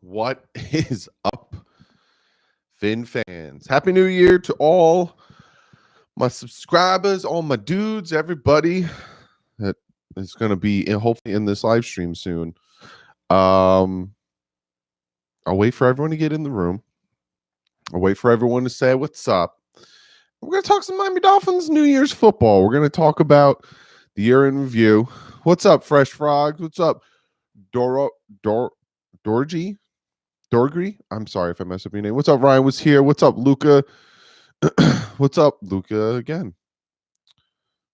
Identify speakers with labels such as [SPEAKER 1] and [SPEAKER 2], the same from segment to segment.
[SPEAKER 1] What is up, Fin fans? Happy New Year to all my subscribers, all my dudes, everybody that is going to be hopefully in this live stream soon. I'll wait for everyone to get in the room. I'll wait for everyone to say what's up. We're going to talk some Miami Dolphins New Year's football. We're going to talk about the year in review. What's up, Fresh Frogs? What's up, Dorgy? Dorgry? I'm sorry if I messed up your name. What's up, Ryan? Was here? What's up, Luca? What's up, Luca? Again.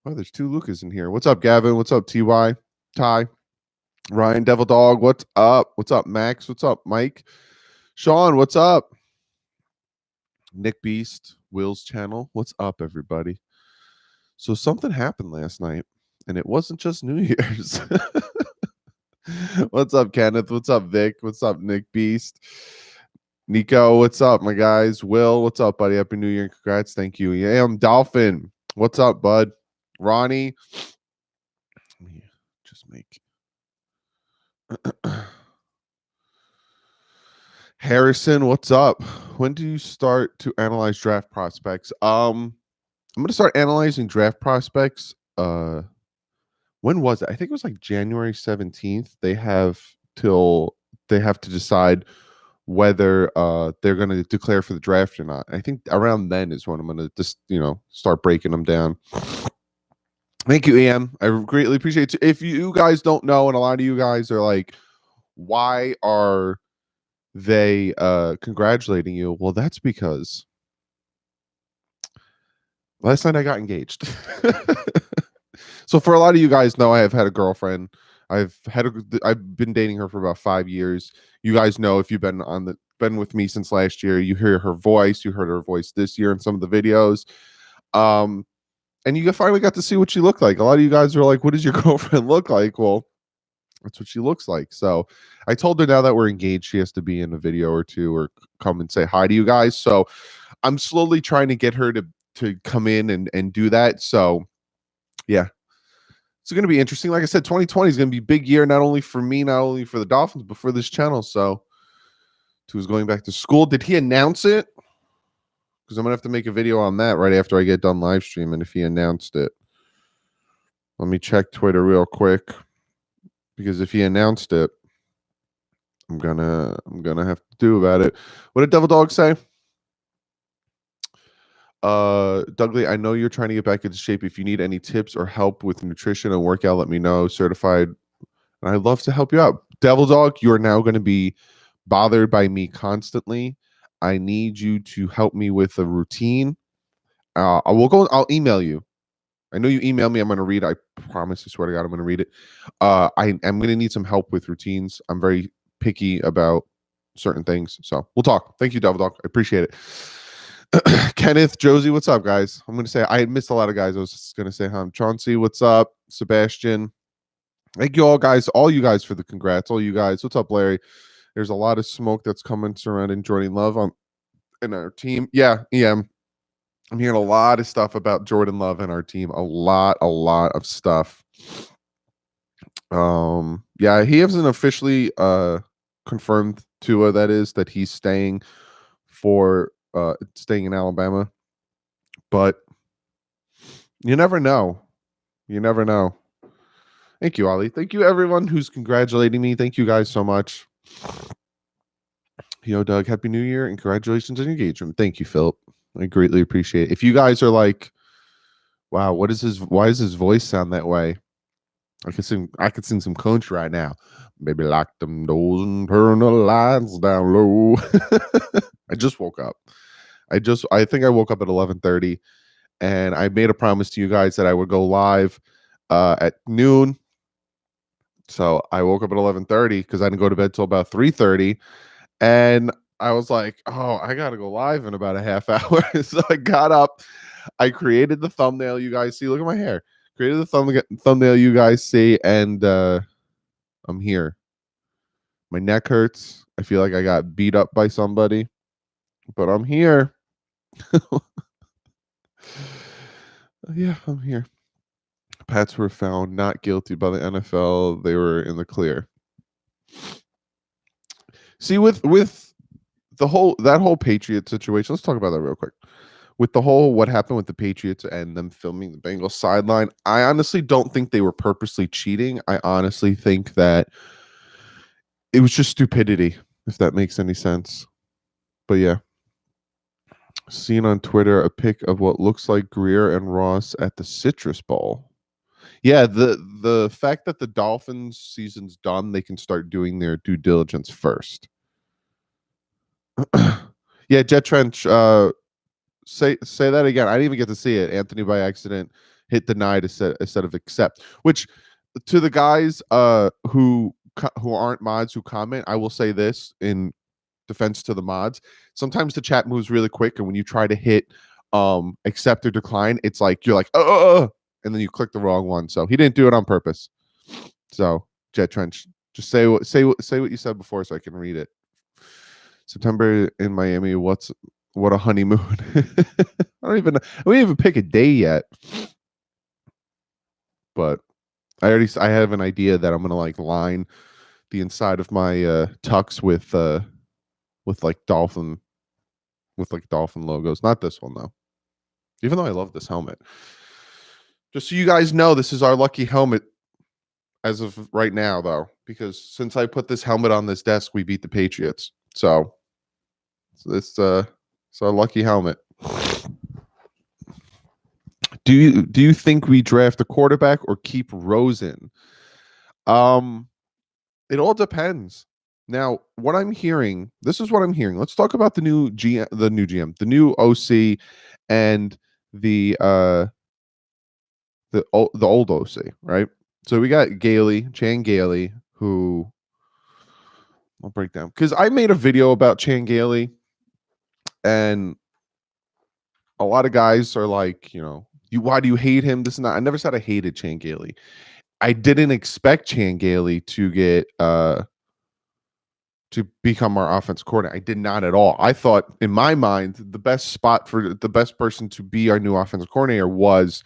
[SPEAKER 1] Oh, there's two Lucas in here. What's up, Gavin? What's up, TY? Ty? Ryan, Devil Dog? What's up? What's up, Max? What's up, Mike? Sean, what's up? Nick Beast, Will's channel. What's up, everybody? So something happened last night, and it wasn't just New Year's. What's up, Kenneth? What's up, Vic? What's up, Nick Beast? Nico, what's up, my guys? Will, what's up, buddy? Happy New Year and congrats. Thank you. Yeah, I'm Dolphin. What's up, bud? Ronnie. Let me just make Harrison, what's up? When do you start to analyze draft prospects? I'm gonna start analyzing draft prospects. When was it? I think it was like January 17th. They have to decide whether they're going to declare for the draft or not. I think around then is when I'm going to just, start breaking them down. Thank you, EM. I greatly appreciate it. If you guys don't know, and a lot of you guys are like, why are they congratulating you? Well, that's because last night I got engaged. So for a lot of you guys know, I have had a girlfriend. I've been dating her for about 5 years. You guys know, if you've been with me since last year, you hear her voice. You heard her voice this year in some of the videos. And you finally got to see what she looked like. A lot of you guys are like, what does your girlfriend look like? Well, that's what she looks like. So I told her now that we're engaged, she has to be in a video or two or come and say hi to you guys. So I'm slowly trying to get her to come in and do that. So yeah. It's going to be interesting. Like I said, 2020 is going to be a big year, not only for me, not only for the Dolphins, but for this channel. So, Tua's going back to school. Did he announce it? Because I'm going to have to make a video on that right after I get done live streaming if he announced it. Let me check Twitter real quick. Because if he announced it, I'm gonna have to do about it. What did Devil Dog say? Dougley, I know you're trying to get back into shape. If you need any tips or help with nutrition and workout, let me know. Certified, and I'd love to help you out. Devil Dog, you are now going to be bothered by me constantly. I need you to help me with a routine. I'll email you. I know you email me. I'm going to read it. I promise. I swear to God, I'm going to read it. I'm going to need some help with routines. I'm very picky about certain things. So we'll talk. Thank you, Devil Dog. I appreciate it. Kenneth, Josie, what's up, guys? I'm going to say I missed a lot of guys. I was just going to say hi. Chauncey, what's up? Sebastian, thank you all you guys for the congrats. All you guys, what's up, Larry? There's a lot of smoke that's coming surrounding Jordan Love in our team. Yeah, I'm hearing a lot of stuff about Jordan Love and our team. A lot of stuff. Yeah, he hasn't officially confirmed Tua that he's staying in Alabama, but you never know. Thank you, Ollie. Thank you, everyone who's congratulating me. Thank you guys so much. Yo, Doug, Happy New Year and congratulations on your engagement. Thank you, Philip. I greatly appreciate it. If you guys are like, wow, why does his voice sound that way? I could sing some country right now. Baby, lock them doors and turn the lights down low. I just woke up. I think I woke up at 11:30, and I made a promise to you guys that I would go live at noon. So I woke up at 11:30 because I didn't go to bed till about 3:30, and I was like, "Oh, I gotta go live in about a half hour." So I got up, I created the thumbnail you guys see. Look at my hair. Created the thumbnail you guys see, and I'm here. My neck hurts. I feel like I got beat up by somebody, but I'm here. Yeah, I'm here. Pats were found not guilty by the NFL. They were in the clear. See, with the whole Patriot situation, let's talk about that real quick. With the whole what happened with the Patriots and them filming the Bengals sideline, I honestly don't think they were purposely cheating. I honestly think that it was just stupidity, if that makes any sense. But yeah. Seen on Twitter a pic of what looks like Greer and Ross at the Citrus Bowl. Yeah, the fact that the Dolphins season's done, they can start doing their due diligence first. Yeah, Jet Trench, say that again. I didn't even get to see it. Anthony by accident hit denied instead of accept. Which to the guys who aren't mods who comment, I will say this in defense to the mods. Sometimes the chat moves really quick, and when you try to hit accept or decline, it's like you're like and then you click the wrong one. So he didn't do it on purpose. So Jet Trench, just say what you said before so I can read it. September in Miami. What a honeymoon. We didn't even pick a day yet. But I have an idea that I'm gonna like line the inside of my tux with dolphin logos. Not this one though. Even though I love this helmet. Just so you guys know, this is our lucky helmet as of right now, though, because since I put this helmet on this desk, we beat the Patriots. So it's our lucky helmet. Do you think we draft a quarterback or keep Rosen? It all depends. Now, what I'm hearing, this is what I'm hearing. Let's talk about the new new OC, and the old OC, right? So we got Chan Gailey, who I'll break down because I made a video about Chan Gailey, and a lot of guys are like, why do you hate him? This is not. I never said I hated Chan Gailey. I didn't expect Chan Gailey to get to become our offense coordinator. I did not at all. I thought in my mind the best person to be our new offensive coordinator was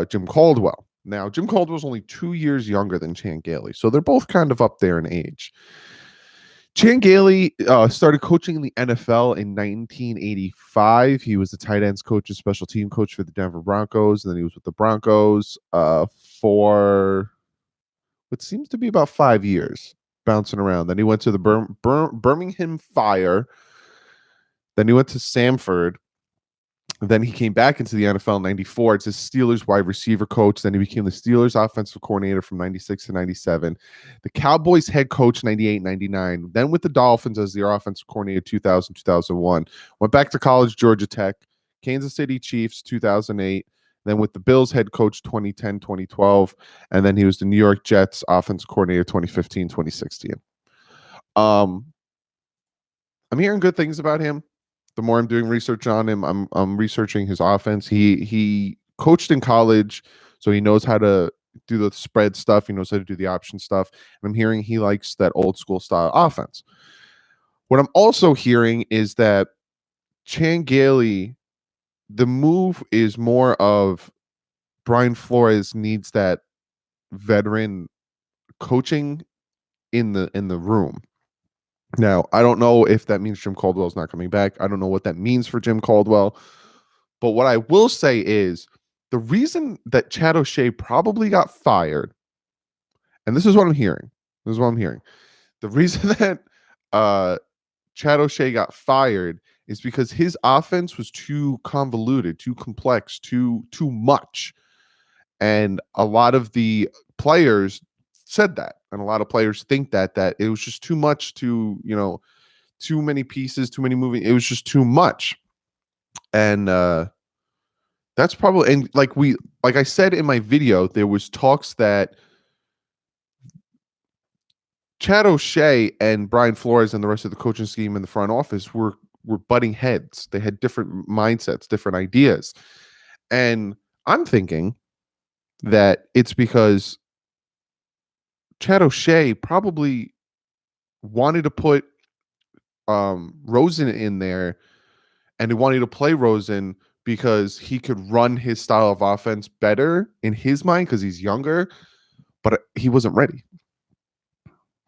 [SPEAKER 1] Jim Caldwell. Now, Jim Caldwell's only 2 years younger than Chan Gailey, so they're both kind of up there in age. Chan Gailey started coaching in the NFL in 1985. He was the tight ends coach and special team coach for the Denver Broncos, and then he was with the Broncos for what seems to be about 5 years, bouncing around. Then he went to the Birmingham Fire. Then he went to Samford. Then he came back into the NFL in 94 as the Steelers wide receiver coach. Then he became the Steelers offensive coordinator from 96 to 97. The Cowboys head coach 98, 99. Then with the Dolphins as their offensive coordinator 2000, 2001. Went back to college, Georgia Tech. Kansas City Chiefs 2008. Then with the Bills head coach 2010, 2012. And then he was the New York Jets offensive coordinator 2015, 2016. I'm hearing good things about him. The more I'm doing research on him, I'm researching his offense. He coached in college, so he knows how to do the spread stuff. He knows how to do the option stuff. And I'm hearing he likes that old school style offense. What I'm also hearing is that Chan Gailey, the move is more of Brian Flores needs that veteran coaching in the room. Now, I don't know if that means Jim Caldwell's not coming back. I don't know what that means for Jim Caldwell. But what I will say is the reason that Chad O'Shea probably got fired, and this is what I'm hearing. The reason that Chad O'Shea got fired is because his offense was too convoluted, too complex, too much. And a lot of the players said that. And a lot of players think that it was just too much too many pieces, too many moving. It was just too much. And that's probably, and like I said in my video, there was talks that Chad O'Shea and Brian Flores and the rest of the coaching scheme in the front office were butting heads. They had different mindsets, different ideas. And I'm thinking that it's because Chad O'Shea probably wanted to put Rosen in there, and he wanted to play Rosen because he could run his style of offense better in his mind because he's younger, but he wasn't ready.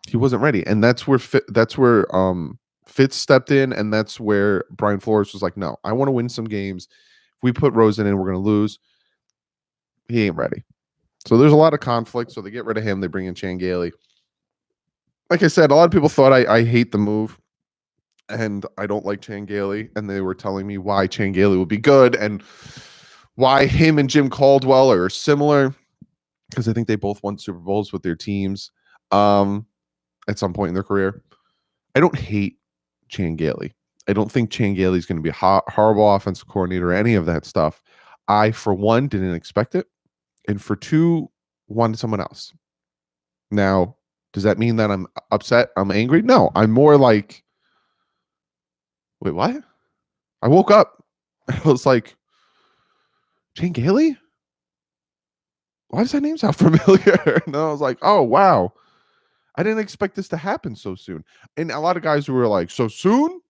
[SPEAKER 1] He wasn't ready, and that's where Fitz stepped in, and that's where Brian Flores was like, "No, I want to win some games. If we put Rosen in, we're going to lose." He ain't ready. So there's a lot of conflict. So they get rid of him. They bring in Chan Gailey. Like I said, a lot of people thought I hate the move, and I don't like Chan Gailey, and they were telling me why Chan Gailey would be good and why him and Jim Caldwell are similar, because I think they both won Super Bowls with their teams at some point in their career. I don't hate Chan Gailey. I don't think Chan Gailey is going to be a horrible offensive coordinator or any of that stuff. I, for one, didn't expect it, and for two, wanted someone else. Now, does that mean that I'm upset? I'm angry? No, I'm more like, wait, what? I woke up. I was like, Chan Gailey? Why does that name sound familiar? And I was like, oh, wow. I didn't expect this to happen so soon. And a lot of guys who were like, so soon?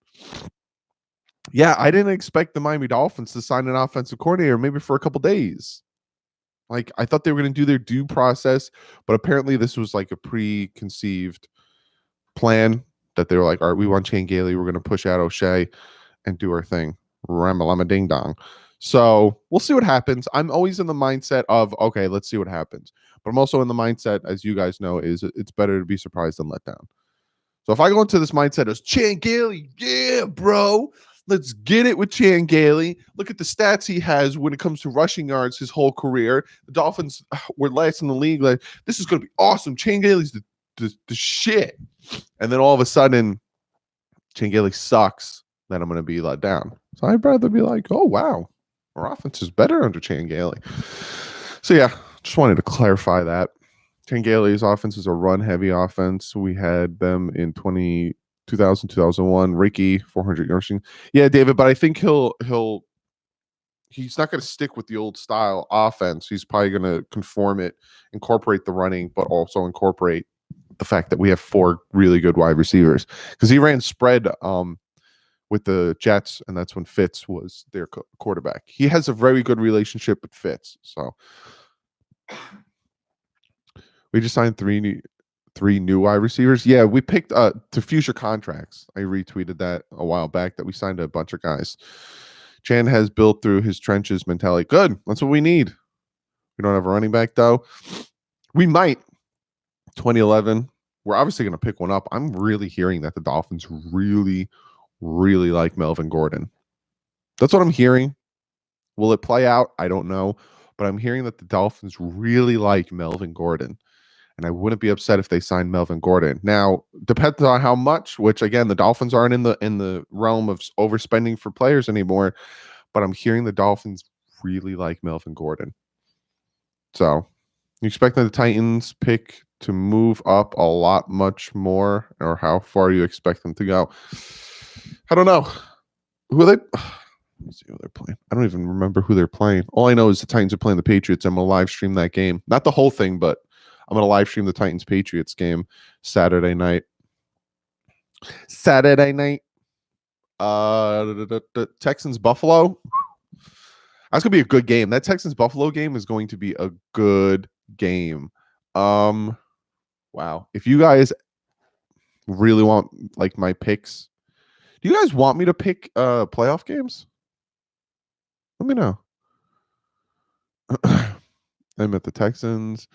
[SPEAKER 1] Yeah, I didn't expect the Miami Dolphins to sign an offensive coordinator maybe for a couple days. Like, I thought they were going to do their due process, but apparently this was like a preconceived plan that they were like, all right, we want Chan Gailey. We're going to push out O'Shea and do our thing. Ramalama ding dong. So we'll see what happens. I'm always in the mindset of, okay, let's see what happens. But I'm also in the mindset, as you guys know, is it's better to be surprised than let down. So if I go into this mindset as Chan Gailey, yeah, bro, let's get it with Chan Gailey. Look at the stats he has when it comes to rushing yards his whole career. The Dolphins were last in the league. Like, this is going to be awesome. Chan Gailey's the shit. And then all of a sudden, Chan Gailey sucks. Then I'm going to be let down. So I'd rather be like, oh, wow, our offense is better under Chan Gailey. So, yeah, just wanted to clarify that. Chan Gailey's offense is a run-heavy offense. We had them in 2000, 2001. Ricky, 400 yards. Yeah, David, but I think he's not going to stick with the old style offense. He's probably going to conform it, incorporate the running, but also incorporate the fact that we have 4 really good wide receivers, because he ran spread with the Jets, and that's when Fitz was their quarterback. He has a very good relationship with Fitz. So we just signed three new wide receivers. Yeah, we picked to future contracts. I retweeted that a while back that we signed a bunch of guys. Chan has built through his trenches mentality. Good. That's what we need. We don't have a running back, though. We might. 2011. We're obviously going to pick one up. I'm really hearing that the Dolphins really, really like Melvin Gordon. That's what I'm hearing. Will it play out? I don't know. But I'm hearing that the Dolphins really like Melvin Gordon. And I wouldn't be upset if they signed Melvin Gordon. Now, depends on how much, which again, the Dolphins aren't in the realm of overspending for players anymore. But I'm hearing the Dolphins really like Melvin Gordon. So you expect the Titans pick to move up a lot much more, or how far you expect them to go? I don't know. Who are they? Let me see who they're playing. I don't even remember who they're playing. All I know is the Titans are playing the Patriots. I'm going to live stream that game. Not the whole thing, but I'm going to live stream the Titans-Patriots game Saturday night. The Texans-Buffalo. That's going to be a good game. That Texans-Buffalo game is going to be a good game. Wow. If you guys really want like my picks, do you guys want me to pick playoff games? Let me know. I'm at the Texans.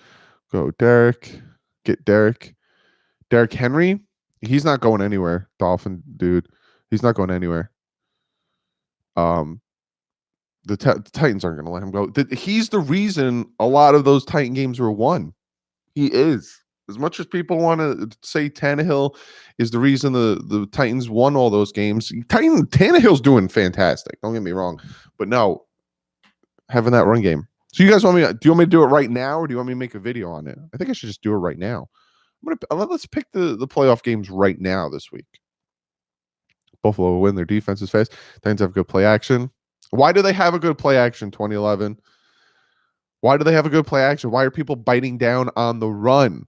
[SPEAKER 1] Go Derek. Get Derek. Derrick Henry. He's not going anywhere. Dolphin dude. He's not going anywhere. The Titans aren't going to let him go. He's the reason a lot of those Titan games were won. He is. As much as people want to say Tannehill is the reason the Titans won all those games, Tannehill's doing fantastic. Don't get me wrong. But no, having that run game. So you guys do you want me to do it right now, or do you want me to make a video on it? I think I should just do it right now. Let's pick the playoff games right now this week. Buffalo will win. Their defense is fast. Titans have good play action. Why do they have a good play action 2011? Why do they have a good play action? Why are people biting down on the run?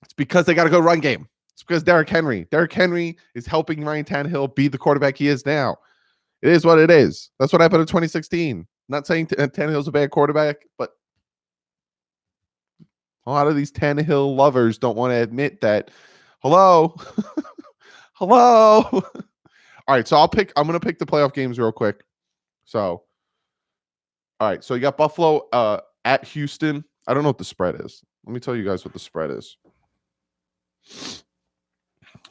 [SPEAKER 1] It's because they got a good run game. It's because Derrick Henry is helping Ryan Tannehill be the quarterback he is now. It is what it is. That's what happened in 2016. Not saying Tannehill's a bad quarterback, but A lot of these Tannehill lovers don't want to admit that. Hello. Hello. All right, so I'm going to pick the playoff games real quick. So, all right, so you got Buffalo at Houston. I don't know what the spread is. Let me tell you guys what the spread is.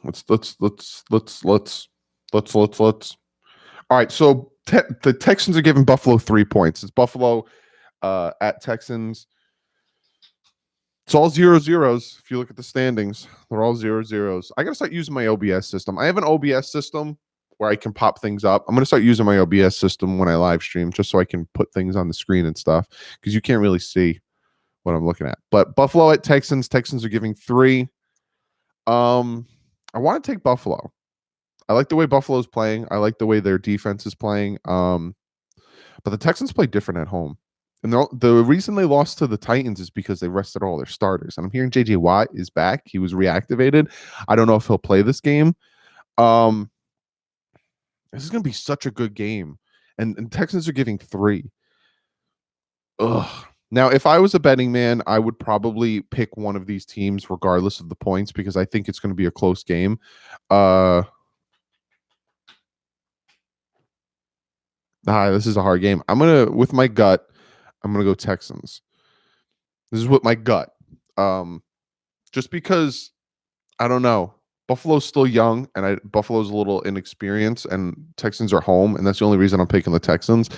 [SPEAKER 1] Let's. All right, so the Texans are giving Buffalo 3 points. It's Buffalo at Texans. It's all 0-0s. If you look at the standings, they're all 0-0s. I got to start using my OBS system. I have an OBS system where I can pop things up. I'm going to start using my OBS system when I live stream just so I can put things on the screen and stuff because you can't really see what I'm looking at. But Buffalo at Texans. Texans are giving 3. I want to take Buffalo. I like the way Buffalo's playing. I like the way their defense is playing. But the Texans play different at home. And the reason they lost to the Titans is because they rested all their starters. And I'm hearing J.J. Watt is back. He was reactivated. I don't know if he'll play this game. This is going to be such a good game. And Texans are giving 3. Ugh. Now, if I was a betting man, I would probably pick one of these teams regardless of the points because I think it's going to be a close game. This is a hard game. With my gut, I'm going to go Texans. This is with my gut. Just because, I don't know. Buffalo's still young, and Buffalo's a little inexperienced, and Texans are home, and that's the only reason I'm picking the Texans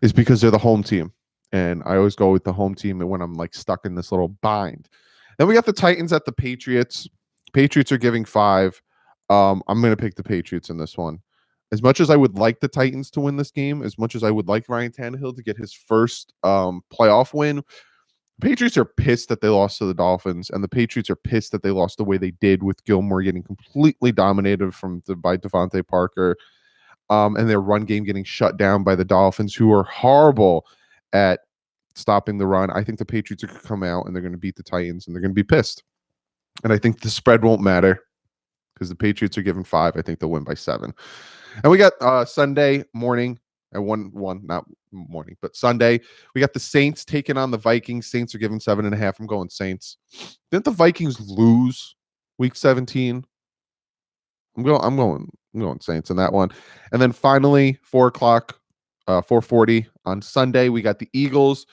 [SPEAKER 1] is because they're the home team. And I always go with the home team when I'm like stuck in this little bind. Then we got the Titans at the Patriots. Patriots are giving 5. I'm going to pick the Patriots in this one. As much as I would like the Titans to win this game, as much as I would like Ryan Tannehill to get his first playoff win, the Patriots are pissed that they lost to the Dolphins, and the Patriots are pissed that they lost the way they did with Gilmore getting completely dominated by Devontae Parker, and their run game getting shut down by the Dolphins, who are horrible at stopping the run. I think the Patriots are going to come out and they're going to beat the Titans, and they're going to be pissed. And I think the spread won't matter because the Patriots are given 5. I think they'll win by 7. And we got Sunday morning at 1, not morning, but Sunday. We got the Saints taking on the Vikings. Saints are given 7.5. I'm going Saints. Didn't the Vikings lose week 17? I'm going Saints in that one. And then finally, 4 o'clock, 4:40 on Sunday, we got the Eagles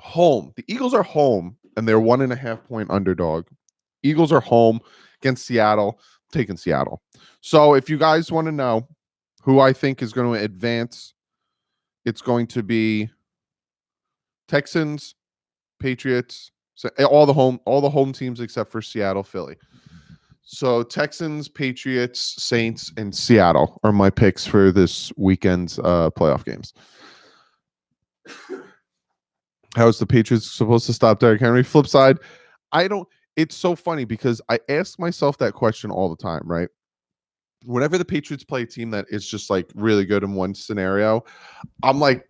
[SPEAKER 1] home. The Eagles are home, and they're 1.5 point underdog. Eagles are home against Seattle. Taking Seattle. So if you guys want to know who I think is going to advance, it's going to be Texans, Patriots, so all the home teams except for Seattle, Philly. So Texans, Patriots, Saints, and Seattle are my picks for this weekend's playoff games. How is the Patriots supposed to stop Derrick Henry? Flip side, it's so funny because I ask myself that question all the time, right? Whenever the Patriots play a team that is just like really good in one scenario, I'm like,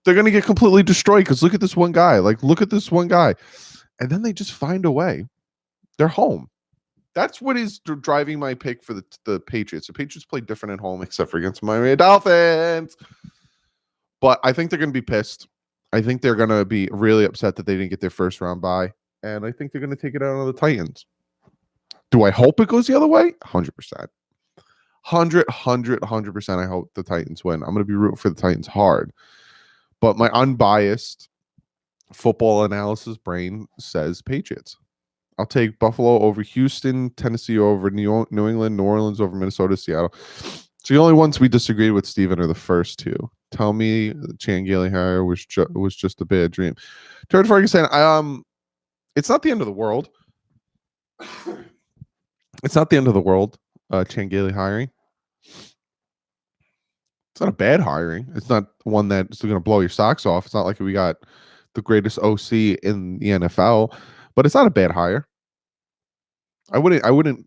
[SPEAKER 1] they're going to get completely destroyed because look at this one guy. And then they just find a way. They're home. That's what is driving my pick for the Patriots. The Patriots play different at home except for against Miami Dolphins. But I think they're going to be pissed. I think they're going to be really upset that they didn't get their first round bye. And I think they're going to take it out on the Titans. Do I hope it goes the other way? 100%. 100%. I hope the Titans win. I'm going to be rooting for the Titans hard. But my unbiased football analysis brain says Patriots. I'll take Buffalo over Houston, Tennessee over New England, New Orleans over Minnesota, Seattle. So the only ones we disagreed with, Steven, are the first two. Tell me Chan Gailey hire was just a bad dream. Turd Ferguson, it's not the end of the world. It's not the end of the world, Chan Gailey hiring. It's not a bad hiring. It's not one that's going to blow your socks off. It's not like we got the greatest OC in the NFL, but it's not a bad hire. I wouldn't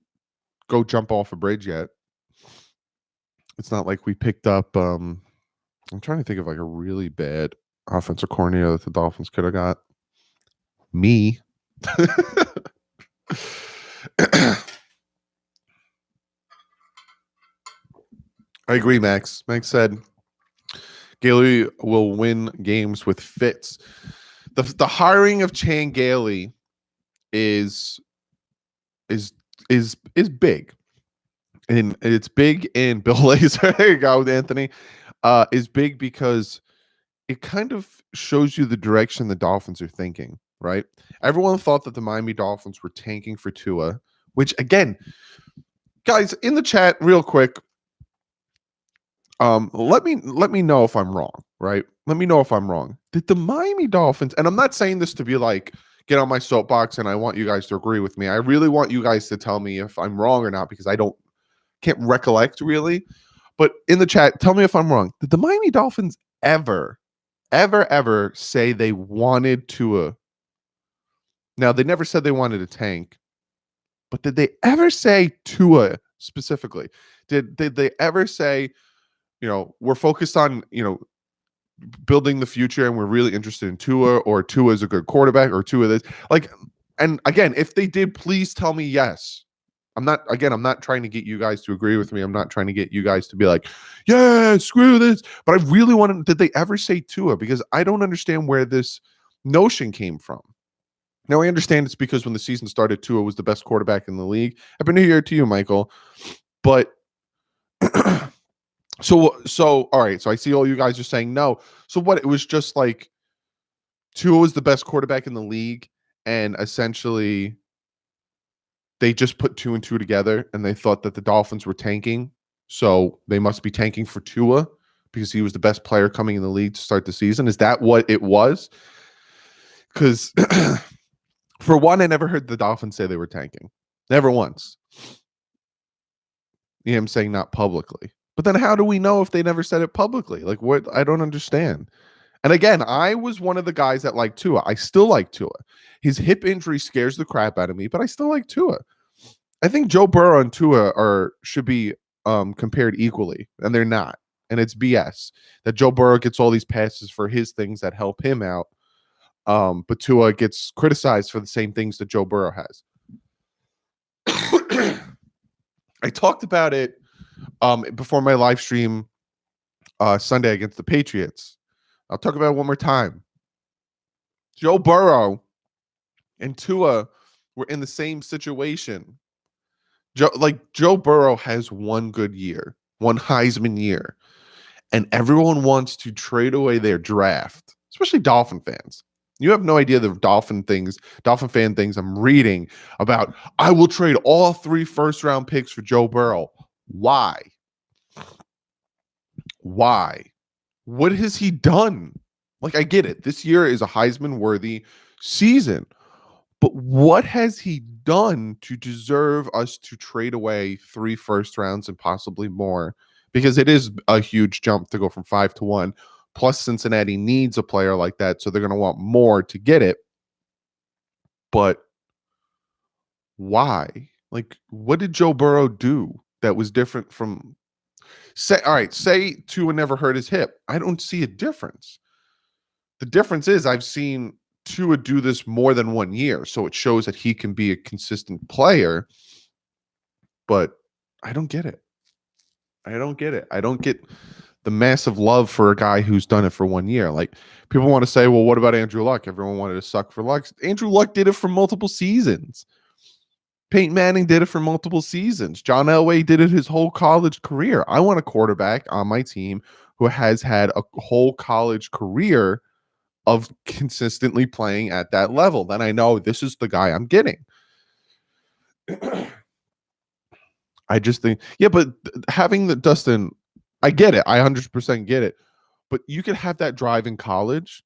[SPEAKER 1] go jump off a bridge yet. It's not like we picked up. I'm trying to think of like a really bad offensive coordinator that the Dolphins could have got. Me. I agree, Max. Max said Gailey will win games with fits. the hiring of Chan Gailey is big. And it's big in Bill Lazor. There you go, Anthony. Is big because it kind of shows you the direction the Dolphins are thinking, right? Everyone thought that the Miami Dolphins were tanking for Tua, which again, guys, in the chat, real quick, let me know if I'm wrong, right? Let me know if I'm wrong. Did the Miami Dolphins, and I'm not saying this to be like get on my soapbox and I want you guys to agree with me. I really want you guys to tell me if I'm wrong or not because I can't recollect really. But in the chat, tell me if I'm wrong. Did the Miami Dolphins ever say they wanted Tua? Now, they never said they wanted a tank, but did they ever say Tua specifically? Did they ever say, we're focused on, building the future and we're really interested in Tua, or Tua is a good quarterback, or Tua this? Like, and again, if they did, please tell me yes. I'm not trying to get you guys to agree with me. I'm not trying to get you guys to be like, yeah, screw this. But I really did they ever say Tua? Because I don't understand where this notion came from. Now, I understand it's because when the season started, Tua was the best quarterback in the league. Happy New Year to you, Michael. But so all right. So I see all you guys are saying no. So what? It was just like Tua was the best quarterback in the league, and essentially they just put 2 and 2 together, and they thought that the Dolphins were tanking, so they must be tanking for Tua because he was the best player coming in the league to start the season. Is that what it was? Because for one, I never heard the Dolphins say they were tanking. Never once. You know what I'm saying? Not publicly. But then how do we know if they never said it publicly? Like, what? I don't understand. And again, I was one of the guys that liked Tua. I still like Tua. His hip injury scares the crap out of me, but I still like Tua. I think Joe Burrow and Tua should be compared equally, and they're not. And it's BS that Joe Burrow gets all these passes for his things that help him out, but Tua gets criticized for the same things that Joe Burrow has. I talked about it before my live stream Sunday against the Patriots. I'll talk about it one more time. Joe Burrow and Tua were in the same situation. Joe Burrow has one good year, one Heisman year, and everyone wants to trade away their draft, especially Dolphin fans. You have no idea the Dolphin fan things I'm reading about. I will trade all 3 first-round picks for Joe Burrow. Why? What has he done? Like, I get it. This year is a Heisman-worthy season. But what has he done to deserve us to trade away 3 first rounds and possibly more? Because it is a huge jump to go from 5 to 1. Plus, Cincinnati needs a player like that, so they're going to want more to get it. But why? Like, what did Joe Burrow do that was different from... Say Tua never hurt his hip. I don't see a difference. The difference is I've seen Tua do this more than 1 year, so it shows that he can be a consistent player, but I don't get it. I don't get the massive love for a guy who's done it for 1 year. Like, people want to say, well, what about Andrew Luck? Everyone wanted to suck for Luck. Andrew Luck did it for multiple seasons. Peyton Manning did it for multiple seasons. John Elway did it his whole college career. I want a quarterback on my team who has had a whole college career of consistently playing at that level. Then I know this is the guy I'm getting. I just think, but having the Dustin, I get it. I 100% get it. But you could have that drive in college,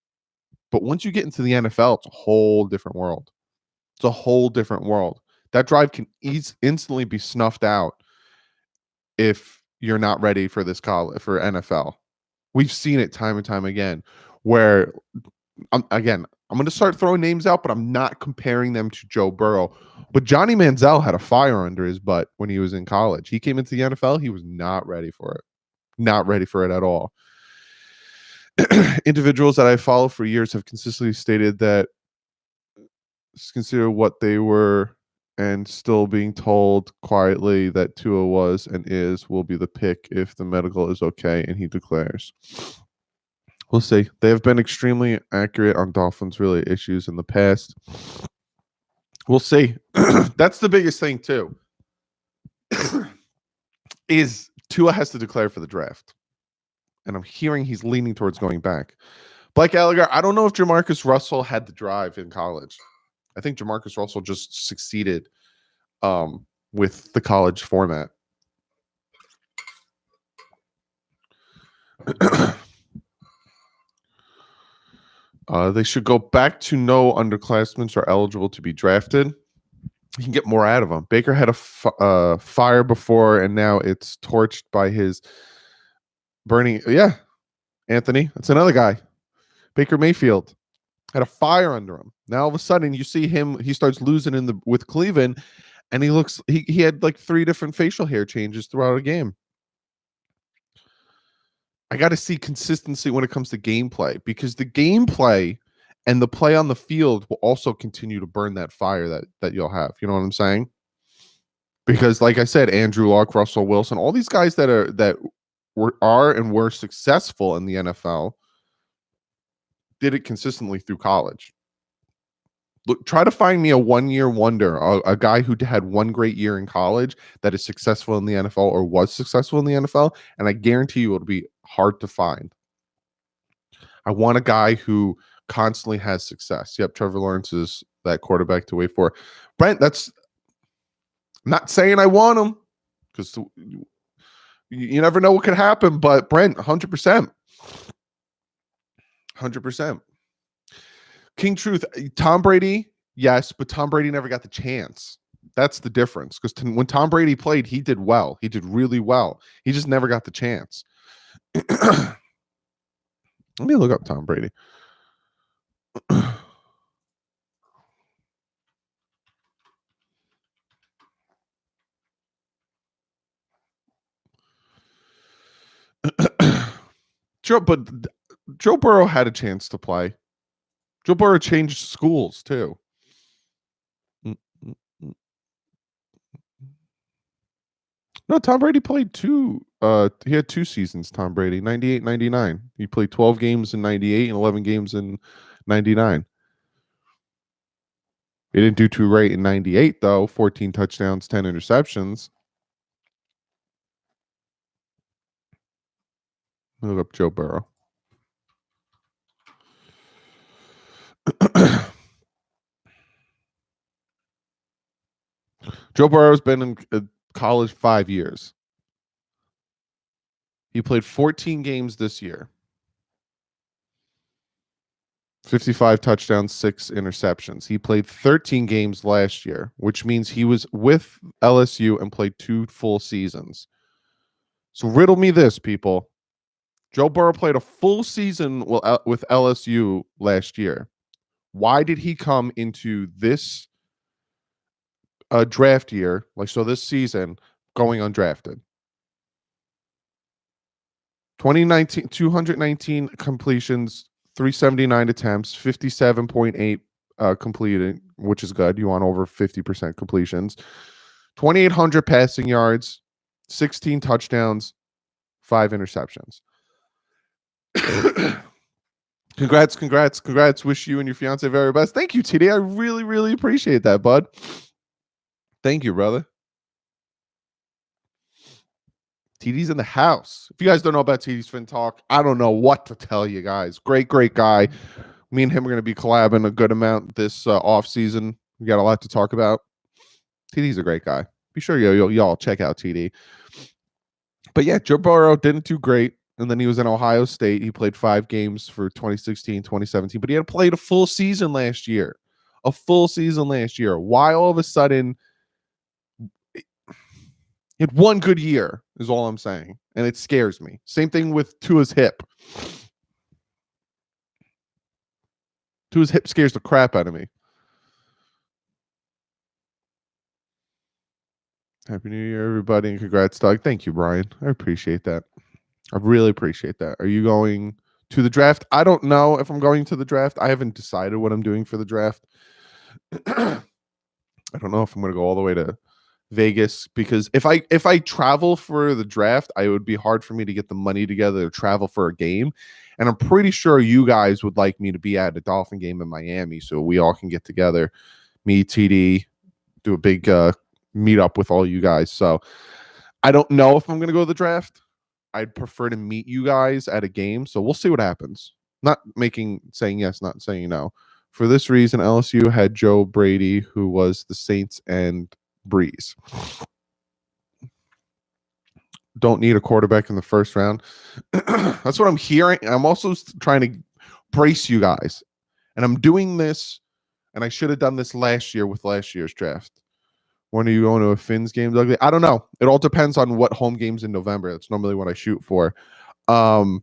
[SPEAKER 1] but once you get into the NFL, it's a whole different world. It's a whole different world. That drive can instantly be snuffed out if you're not ready for this college, for NFL. We've seen it time and time again where, I'm going to start throwing names out, but I'm not comparing them to Joe Burrow. But Johnny Manziel had a fire under his butt when he was in college. He came into the NFL. He was not ready for it. Not ready for it at all. Individuals that I follow for years have consistently stated that consider what they were and still being told quietly that Tua was and will be the pick if the medical is okay and he declares. We'll see. They have been extremely accurate on Dolphins really issues in the past. We'll see. That's the biggest thing too. Is Tua has to declare for the draft. And I'm hearing he's leaning towards going back. Blake Gallagher, I don't know if Jamarcus Russell had the drive in college. I think Jamarcus Russell just succeeded with the college format. They should go back to no underclassmen are eligible to be drafted. You can get more out of them. Baker had a fire before, and now it's torched by his burning. Yeah, Anthony, that's another guy. Baker Mayfield had a fire under him. Now all of a sudden you see him, he starts losing with Cleveland, and he had like 3 different facial hair changes throughout a game. I got to see consistency when it comes to gameplay, because the gameplay and the play on the field will also continue to burn that fire that you'll have. You know what I'm saying? Because like I said, Andrew Luck, Russell Wilson, all these guys that were successful in the NFL did it consistently through college. Look, try to find me a one-year wonder, a guy who had one great year in college that is successful in the NFL or was successful in the NFL, and I guarantee you it'll be hard to find. I want a guy who constantly has success. Yep, Trevor Lawrence is that quarterback to wait for. Brent, I'm not saying I want him, because you never know what could happen, but Brent, 100%. 100%. King Truth, Tom Brady, yes, but Tom Brady never got the chance. That's the difference. Because when Tom Brady played, he did well. He did really well. He just never got the chance. Let me look up Tom Brady. But Joe Burrow had a chance to play. Joe Burrow changed schools too. No, Tom Brady played 2. He had 2 seasons, Tom Brady, 98, 99. He played 12 games in 98 and 11 games in 99. He didn't do too great in 98, though. 14 touchdowns, 10 interceptions. Look up Joe Burrow. Joe Burrow's been in college 5 years. He played 14 games this year. 55 touchdowns, 6 interceptions. He played 13 games last year, which means he was with LSU and played 2 full seasons. So riddle me this, people. Joe Burrow played a full season with LSU last year. Why did he come into this draft year, this season, going undrafted? 2019, 219 completions, 379 attempts, 57.8 completed, which is good. You want over 50% completions. 2,800 passing yards, 16 touchdowns, 5 interceptions. Congrats. Wish you and your fiance very best. Thank you, TD. I really, really appreciate that, bud. Thank you, brother. TD's in the house. If you guys don't know about TD's Fin Talk, I don't know what to tell you guys. Great guy. Me and him are going to be collabing a good amount this off season. We got a lot to talk about. TD's a great guy. Be sure y'all check out TD. But yeah, Joe Burrow didn't do great. And then he was in Ohio State. He played 5 games for 2016, 2017. But he had played a full season last year. Why all of a sudden he had one good year is all I'm saying. And it scares me. Same thing with Tua's hip. Tua's hip scares the crap out of me. Happy New Year, everybody, and congrats, Doug. Thank you, Brian. I appreciate that. I really appreciate that. Are you going to the draft? I don't know if I'm going to the draft. I haven't decided what I'm doing for the draft. I don't know if I'm going to go all the way to Vegas, because if I travel for the draft, it would be hard for me to get the money together to travel for a game. And I'm pretty sure you guys would like me to be at a Dolphin game in Miami so we all can get together, me, TD, do a big meet up with all you guys. So I don't know if I'm going to go to the draft. I'd prefer to meet you guys at a game. So we'll see what happens. Not saying yes, not saying no. For this reason, LSU had Joe Brady, who was the Saints and Breeze. Don't need a quarterback in the first round. That's what I'm hearing. I'm also trying to brace you guys. And I'm doing this, and I should have done this last year with last year's draft. When are you going to a Finns game, Dougie? I don't know. It all depends on what home games in November. That's normally what I shoot for. I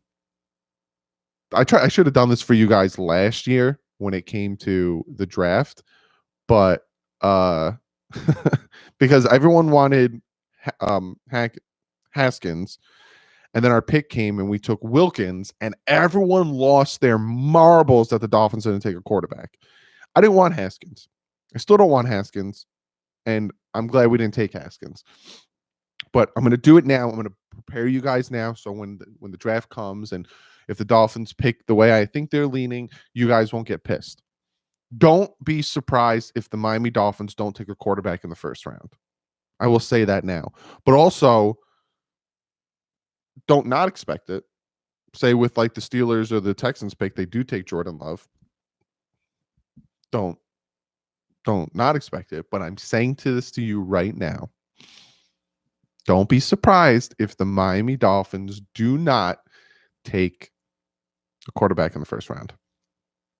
[SPEAKER 1] should have done this for you guys last year when it came to the draft, but because everyone wanted Haskins, and then our pick came and we took Wilkins, and everyone lost their marbles that the Dolphins didn't take a quarterback. I didn't want Haskins. I still don't want Haskins, and I'm glad we didn't take Haskins. But I'm going to do it now. I'm going to prepare you guys now, so when the draft comes and if the Dolphins pick the way I think they're leaning, you guys won't get pissed. Don't be surprised if the Miami Dolphins don't take a quarterback in the first round. I will say that now. But also, don't not expect it. Say with like the Steelers or the Texans pick, they do take Jordan Love. Don't not expect it. But I'm saying this to you right now. Don't be surprised if the Miami Dolphins do not take a quarterback in the first round.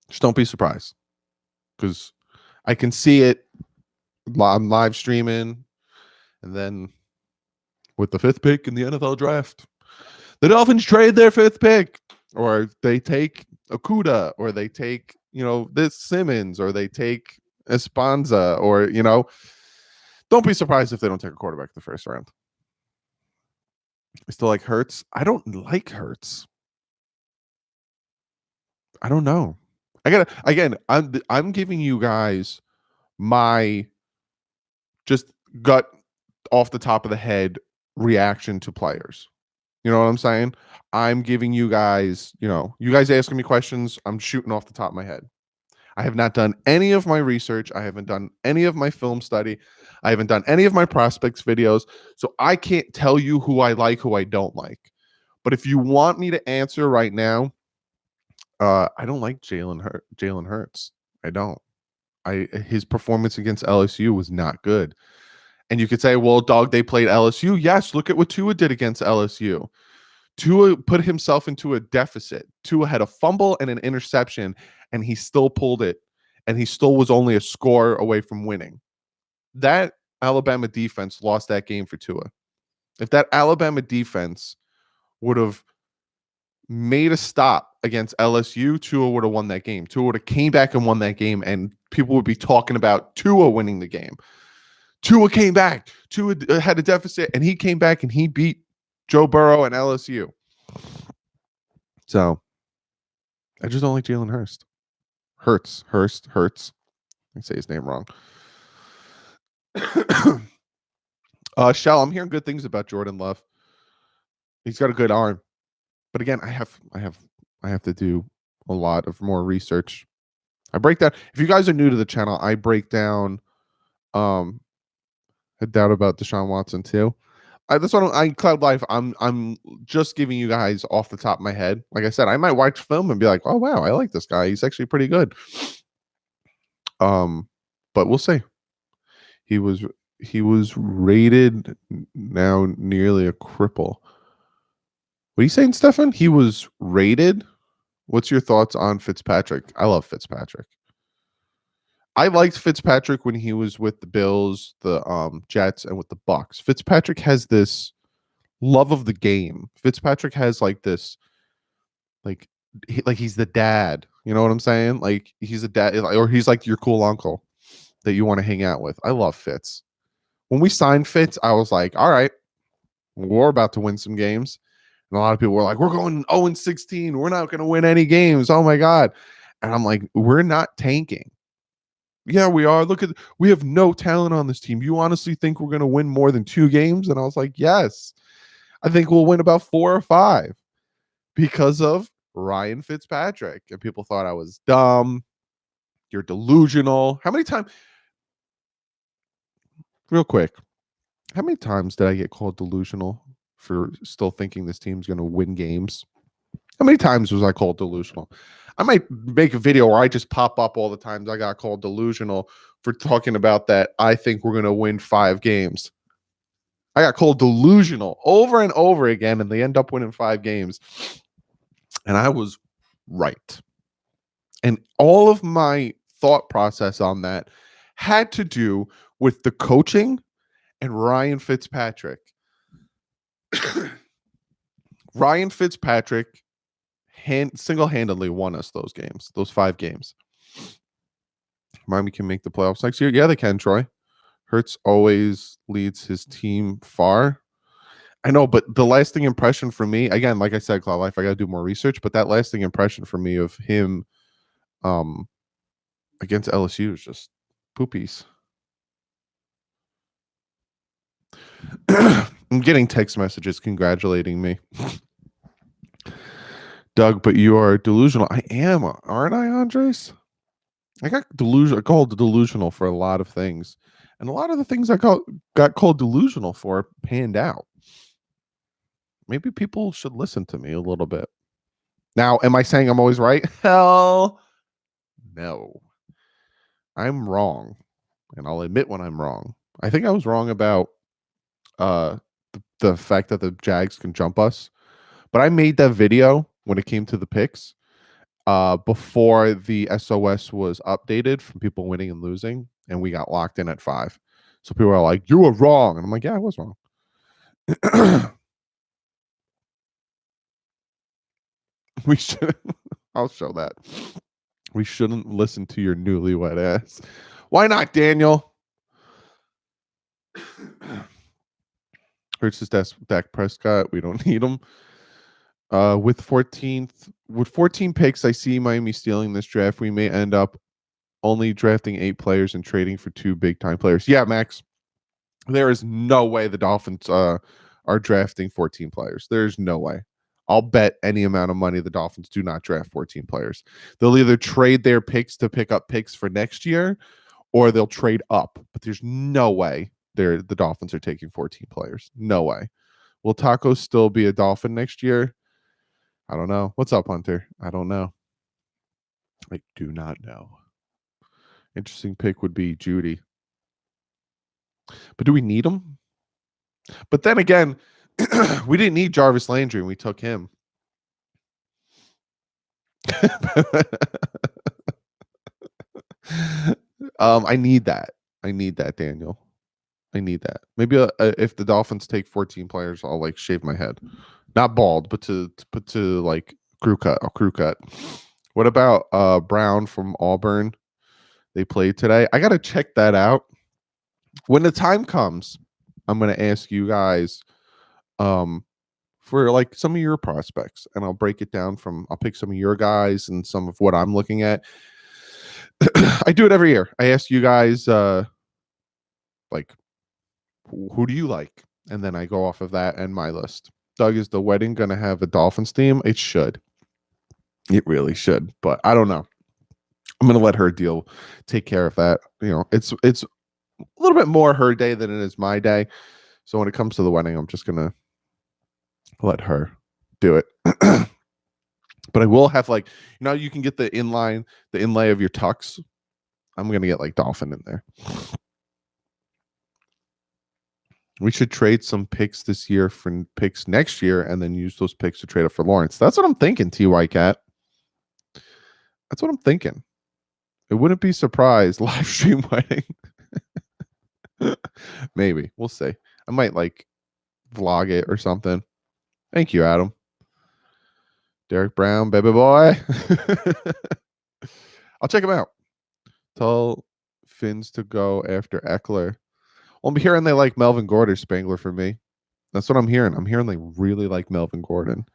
[SPEAKER 1] Just don't be surprised, because I can see it. I'm live streaming, and then with the 5th pick in the NFL draft, the Dolphins trade their 5th pick, or they take Okuda, or they take, this Simmons, or they take Esponza, or, don't be surprised if they don't take a quarterback in the first round. I still like Hurts. I don't like Hurts. I don't know. I'm giving you guys my just gut off the top of the head reaction to players. You know what I'm saying? I'm giving you guys, you guys asking me questions, I'm shooting off the top of my head. I have not done any of my research. I haven't done any of my film study. I haven't done any of my prospects videos. So I can't tell you who I like, who I don't like. But if you want me to answer right now, I don't like Jalen Hurts. I don't. His performance against LSU was not good. And you could say, well, dog, they played LSU. Yes, look at what Tua did against LSU. Tua put himself into a deficit. Tua had a fumble and an interception, and he still pulled it, and he still was only a score away from winning. That Alabama defense lost that game for Tua. If that Alabama defense would have made a stop against LSU, Tua would have won that game. Tua would have came back and won that game, and people would be talking about Tua winning the game. Tua came back. Tua had a deficit, and he came back and he beat Joe Burrow and LSU. So I just don't like Jalen Hurst. Hurts. I say his name wrong. Shell, I'm hearing good things about Jordan Love. He's got a good arm. But again, I have to do a lot of more research. I break down. If you guys are new to the channel, I break down a doubt about Deshaun Watson too. That's what I Cloud Life. I'm just giving you guys off the top of my head. Like I said, I might watch film and be like, oh wow, I like this guy. He's actually pretty good. But we'll see. He was rated now nearly a cripple. What are you saying, Stefan? He was rated? What's your thoughts on Fitzpatrick? I love Fitzpatrick. I liked Fitzpatrick when he was with the Bills, the Jets, and with the Bucks. Fitzpatrick has this love of the game. Fitzpatrick has like this, like he's the dad. You know what I'm saying? Like he's a dad, or he's like your cool uncle that you want to hang out with. I love Fitz. When we signed Fitz, I was like, all right, we're about to win some games. And a lot of people were like, we're going 0-16. We're not going to win any games. Oh my God. And I'm like, we're not tanking. Yeah, we are. We have no talent on this team. You honestly think we're going to win more than 2 games? And I was like, yes, I think we'll win about 4 or 5 because of Ryan Fitzpatrick. And people thought I was dumb. You're delusional. How many times, real quick, how many times did I get called delusional for still thinking this team's going to win games? How many times was I called delusional? I might make a video where I just pop up all the times I got called delusional for talking about that. I think we're going to win 5 games. I got called delusional over and over again, and they end up winning 5 games. And I was right. And all of my thought process on that had to do with the coaching and Ryan Fitzpatrick. Ryan Fitzpatrick single-handedly won us those games, those 5 games. Miami can make the playoffs next year. Yeah, they can, Troy. Hurts always leads his team far. I know, but the lasting impression for me, again, like I said, Cloud Life, I got to do more research, but that lasting impression for me of him against LSU is just poopies. I'm getting text messages congratulating me. Doug, but you are delusional. I am, aren't I, Andres? I got called delusional for a lot of things. And a lot of the things I got called delusional for panned out. Maybe people should listen to me a little bit. Now, am I saying I'm always right? Hell no. I'm wrong. And I'll admit when I'm wrong. I think I was wrong about the fact that the Jags can jump us. But I made that video when it came to the picks before the SOS was updated from people winning and losing, and we got locked in at 5. So people are like, "You were wrong," and I'm like, "Yeah, I was wrong." We should. I'll show that. We shouldn't listen to your newlywed ass. Why not, Daniel? Hurts his Dak Prescott. We don't need him. With 14 picks, I see Miami stealing this draft. We may end up only drafting 8 players and trading for 2 big time players. Yeah, Max. There is no way the Dolphins are drafting 14 players. There's no way. I'll bet any amount of money the Dolphins do not draft 14 players. They'll either trade their picks to pick up picks for next year, or they'll trade up. But there's no way the Dolphins are taking 14 players. No way. Will Taco still be a Dolphin next year? I don't know. What's up, Hunter? I don't know. I do not know. Interesting pick would be Judy. But do we need him? But then again, we didn't need Jarvis Landry and we took him. I need that. I need that, Daniel. I need that. Maybe if the Dolphins take 14 players, I'll like shave my head. Not bald, but to like crew cut. I'll crew cut. What about Brown from Auburn? They played today. I got to check that out. When the time comes, I'm going to ask you guys for like some of your prospects, and I'll break it down I'll pick some of your guys and some of what I'm looking at. I do it every year. I ask you guys like who do you like? And then I go off of that and my list. Doug, is the wedding going to have a Dolphins theme? It should. It really should, but I don't know. I'm going to let her take care of that. You know, it's a little bit more her day than it is my day. So when it comes to the wedding, I'm just going to let her do it. But I will have like, you can get the inlay of your tux. I'm going to get like Dolphin in there. We should trade some picks this year for picks next year and then use those picks to trade up for Lawrence. That's what I'm thinking, TY Cat. That's what I'm thinking. It wouldn't be surprised. Live stream wedding. Maybe. We'll see. I might like vlog it or something. Thank you, Adam. Derek Brown, baby boy. I'll check him out. Tell Finns to go after Eckler. Well, I'm hearing they like Melvin Gordon Spangler for me. That's what I'm hearing. I'm hearing they really like Melvin Gordon.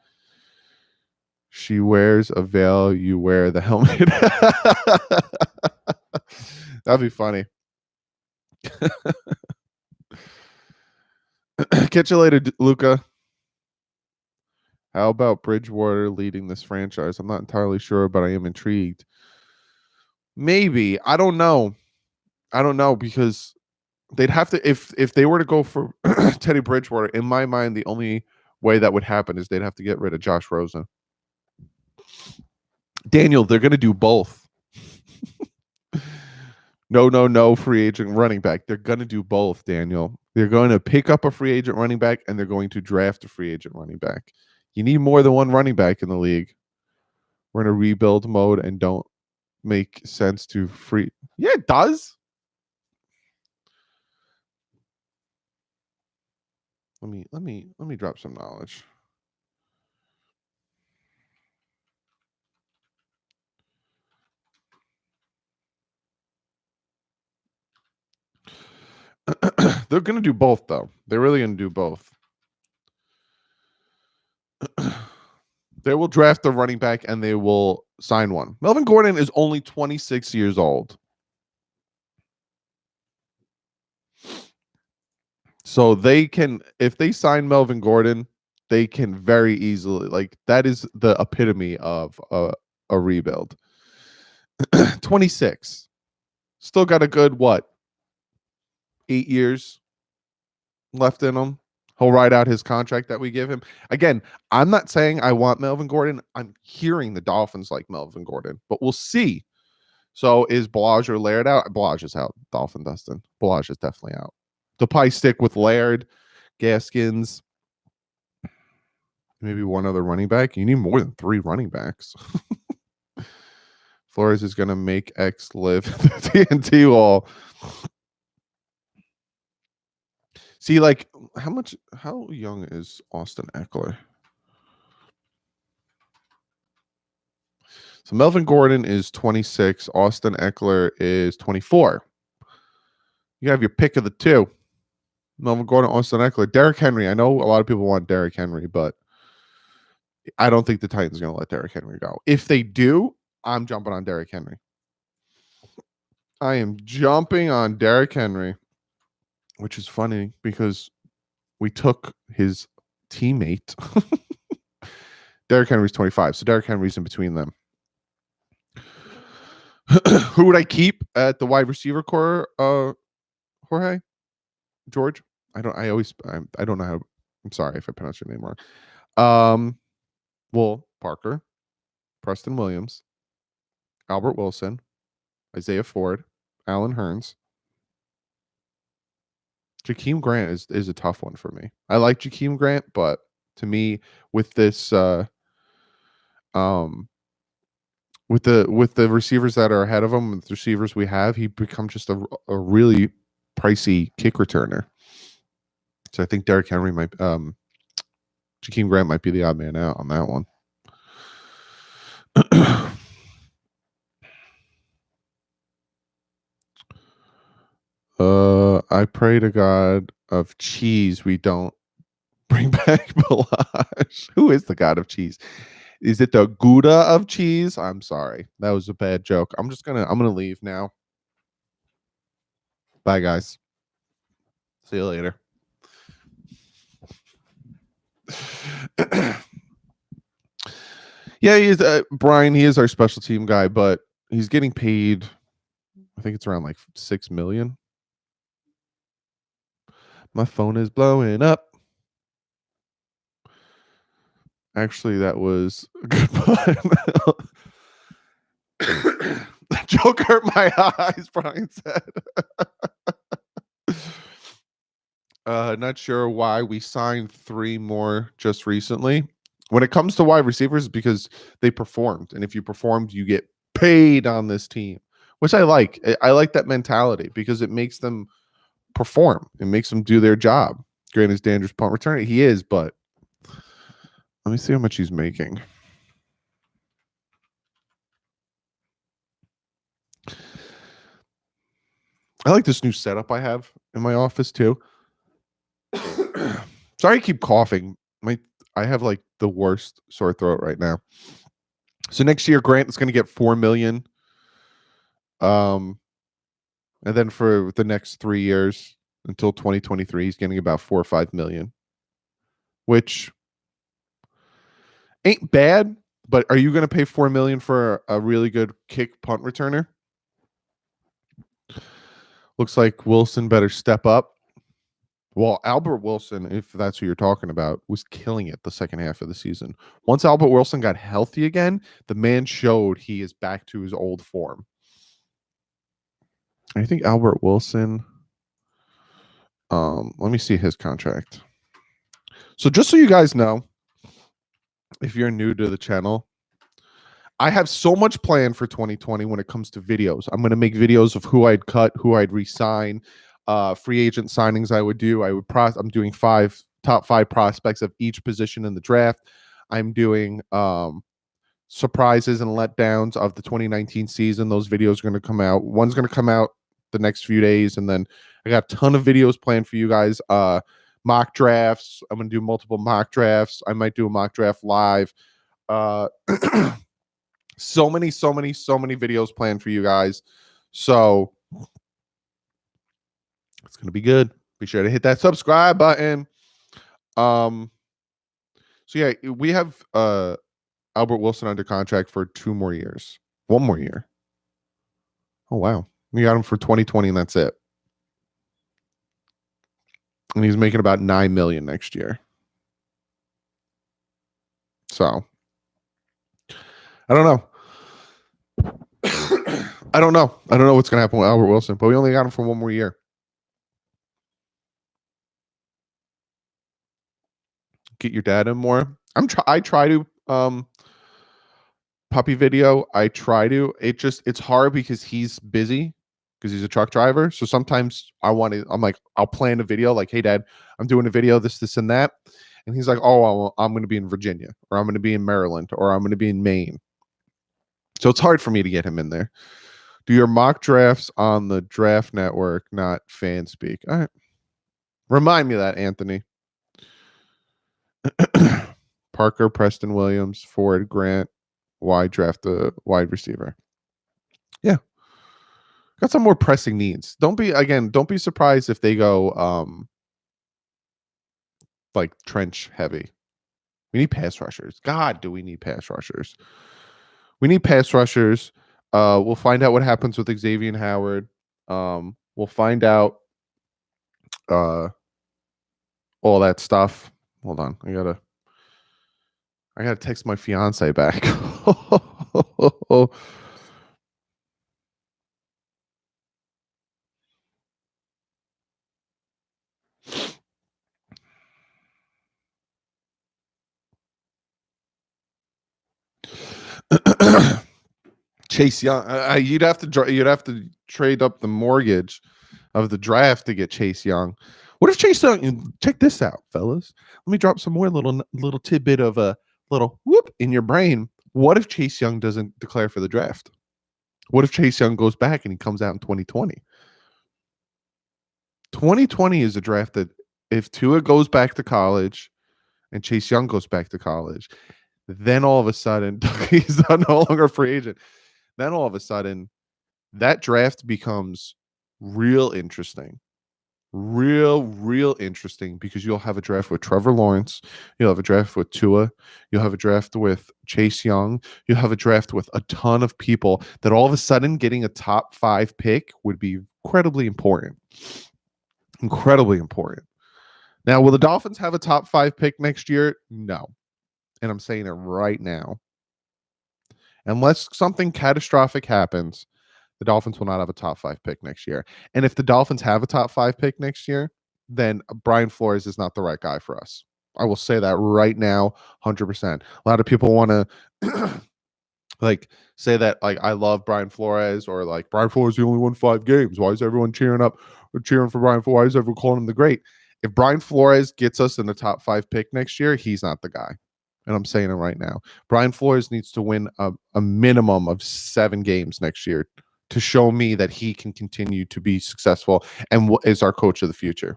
[SPEAKER 1] She wears a veil. You wear the helmet. That'd be funny. Catch you later, Luca. How about Bridgewater leading this franchise? I'm not entirely sure, but I am intrigued. Maybe. I don't know. I don't know because they'd have to if they were to go for Teddy Bridgewater, in my mind, the only way that would happen is they'd have to get rid of Josh Rosen. Daniel, they're gonna do both. No, free agent running back. They're gonna do both, Daniel. They're going to pick up a free agent running back and they're going to draft a free agent running back. You need more than one running back in the league. We're in a rebuild mode and don't make sense to free. Yeah, it does. Let me drop some knowledge. They're going to do both, though. They're really going to do both. They will draft the running back and they will sign one. Melvin Gordon is only 26 years old. So they can, if they sign Melvin Gordon, they can very easily, like, that is the epitome of a rebuild. 26. Still got a good, 8 years left in him. He'll ride out his contract that we give him. Again, I'm not saying I want Melvin Gordon. I'm hearing the Dolphins like Melvin Gordon, but we'll see. So is Balaj or Laird out? Balaj is out. Dolphin Dustin. Balaj is definitely out. They'll probably stick with Laird, Gaskins, maybe one other running back. You need more than 3 running backs. Flores is going to make X live the TNT wall. See, like, how young is Austin Eckler? So Melvin Gordon is 26. Austin Eckler is 24. You have your pick of the two. Melvin Gordon, Austin Eckler. Derrick Henry. I know a lot of people want Derrick Henry, but I don't think the Titans are going to let Derrick Henry go. If they do, I'm jumping on Derrick Henry. I am jumping on Derrick Henry, which is funny because we took his teammate. Derrick Henry's 25, so Derrick Henry's in between them. Who would I keep at the wide receiver core? Jorge? George? I don't know how. I'm sorry if I pronounced your name wrong. Well, Parker, Preston Williams, Albert Wilson, Isaiah Ford, Alan Hearns. Jakeem Grant is a tough one for me. I like Jakeem Grant, but to me, with this with the receivers that are ahead of him, with the receivers we have, he becomes just a really pricey kick returner. So I think Derrick Henry might Jakeem Grant might be the odd man out on that one. I pray to God of cheese we don't bring back Balaj. Who is the god of cheese? Is it the Gouda of cheese? I'm sorry. That was a bad joke. I'm gonna leave now. Bye guys. See you later. Yeah, he is Brian, he is our special team guy, but he's getting paid, I think it's around like $6 million. My phone is blowing up. Actually, that was a good pun. The joke hurt my eyes, Brian said. Not sure why we signed 3 more just recently. When it comes to wide receivers, because they performed. And if you performed, you get paid on this team, which I like. I like that mentality because it makes them perform. It makes them do their job. Grant is dangerous punt returner. He is, but let me see how much he's making. I like this new setup I have in my office too. Sorry I keep coughing. I have like the worst sore throat right now. So next year, Grant is going to get $4 million. And then for the next 3 years until 2023, he's getting about 4 or 5 million, which ain't bad. But are you going to pay 4 million for a really good kick punt returner? Looks like Wilson better step up. Well, Albert Wilson, if that's who you're talking about, was killing it the second half of the season. Once Albert Wilson got healthy again, the man showed he is back to his old form. I think Albert Wilson, let me see his contract. So just so you guys know, if you're new to the channel, I have so much planned for 2020 when it comes to videos. I'm going to make videos of who I'd cut, who I'd resign, free agent signings I would do. I'm doing top five prospects of each position in the draft. I'm doing surprises and letdowns of the 2019 season. Those videos are going to come out. One's going to come out the next few days, and then I got a ton of videos planned for you guys. Mock drafts. I'm going to do multiple mock drafts. I might do a mock draft live. So many videos planned for you guys. So it's going to be good. Be sure to hit that subscribe button. So yeah, we have Albert Wilson under contract for 2 more years. 1 more year. Oh wow. We got him for 2020 and that's it. And he's making about 9 million next year. So I don't know. I don't know what's going to happen with Albert Wilson, but we only got him for 1 more year. Get your dad in more. I try to puppy video. It's hard because he's busy because he's a truck driver. So sometimes I'm like, I'll plan a video like, hey dad, I'm doing a video, this and that. And he's like, oh, I'm going to be in Virginia, or I'm going to be in Maryland, or I'm going to be in Maine. So it's hard for me to get him in there. Do your mock drafts on the Draft Network, not fan speak. All right. Remind me of that, Anthony. Parker, Preston Williams, Ford, Grant, wide draft a wide receiver. Yeah. Got some more pressing needs. Don't be surprised if they go like trench heavy. We need pass rushers. God, do we need pass rushers? We need pass rushers. We'll find out what happens with Xavier Howard. We'll find out all that stuff. Hold on. I gotta text my fiance back. Chase Young. You'd have to trade up the mortgage of the draft to get Chase Young. What if Chase Young? Check this out, fellas. Let me drop some more little tidbit of a little whoop in your brain. What if Chase Young doesn't declare for the draft? What if Chase Young goes back and he comes out in 2020? 2020 is a draft that if Tua goes back to college and Chase Young goes back to college, then all of a sudden he's no longer a free agent. Then all of a sudden that draft becomes real interesting. Real interesting, because you'll have a draft with Trevor Lawrence, you'll have a draft with Tua, you'll have a draft with Chase Young, you'll have a draft with a ton of people that all of a sudden getting a top 5 pick would be incredibly important. Incredibly important. Now, will the Dolphins have a top 5 pick next year? No. And I'm saying it right now. Unless something catastrophic happens, the Dolphins will not have a top 5 pick next year. And if the Dolphins have a top 5 pick next year, then Brian Flores is not the right guy for us. I will say that right now, 100%. A lot of people want to like say that like I love Brian Flores, or like Brian Flores, he only won 5 games. Why is everyone cheering for Brian Flores? Why is everyone calling him the great? If Brian Flores gets us in the top 5 pick next year, he's not the guy. And I'm saying it right now. Brian Flores needs to win a minimum of 7 games next year to show me that he can continue to be successful and is our coach of the future.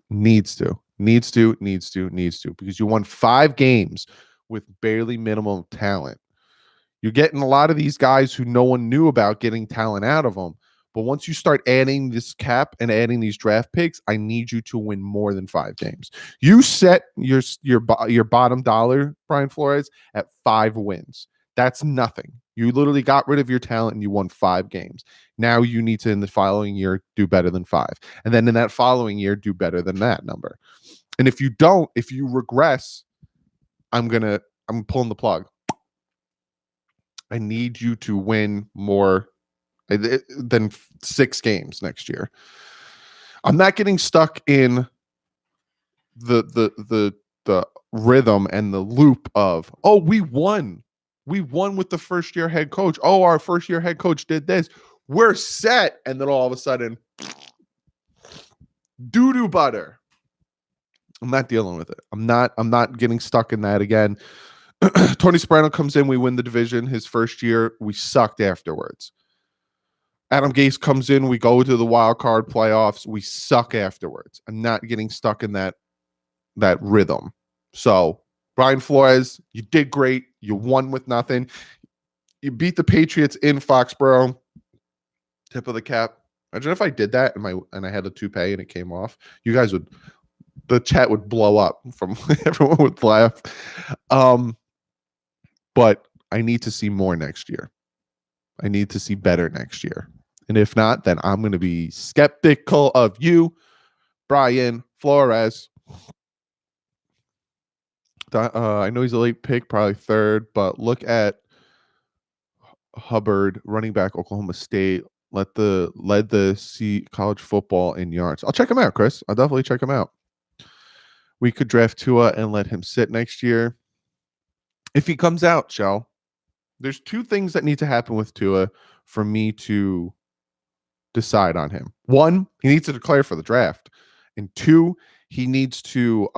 [SPEAKER 1] Needs to, because you won 5 games with barely minimum talent. You're getting a lot of these guys who no one knew about getting talent out of them, But once you start adding this cap and adding these draft picks, I need you to win more than 5 games. You set your bottom dollar, Brian Flores, at 5 wins. That's nothing. You literally got rid of your talent and you won 5 games. Now you need to, in the following year, do better than 5. And then in that following year, do better than that number. And if you don't, if you regress, I'm pulling the plug. I need you to win more than 6 games next year. I'm not getting stuck in the rhythm and the loop of, oh, we won with the first year head coach. Oh, our first year head coach did this. We're set. And then all of a sudden, doo-doo butter. I'm not dealing with it. I'm not getting stuck in that again. Tony Soprano comes in, we win the division. His first year, we sucked afterwards. Adam Gase comes in, we go to the wild card playoffs, we suck afterwards. I'm not getting stuck in that rhythm. So, Brian Flores, you did great. You won with nothing. You beat the Patriots in Foxborough. Tip of the cap. Imagine if I did that and I had a toupee and it came off. You guys the chat would blow up from everyone would laugh. But I need to see more next year. I need to see better next year. And if not, then I'm going to be skeptical of you, Brian Flores. I know he's a late pick, probably 3rd, but look at Hubbard, running back, Oklahoma State. Led the college football in yards. I'll check him out, Chris. I'll definitely check him out. We could draft Tua and let him sit next year. If he comes out, Shell, there's 2 things that need to happen with Tua for me to decide on him. 1, he needs to declare for the draft. And 2, he needs to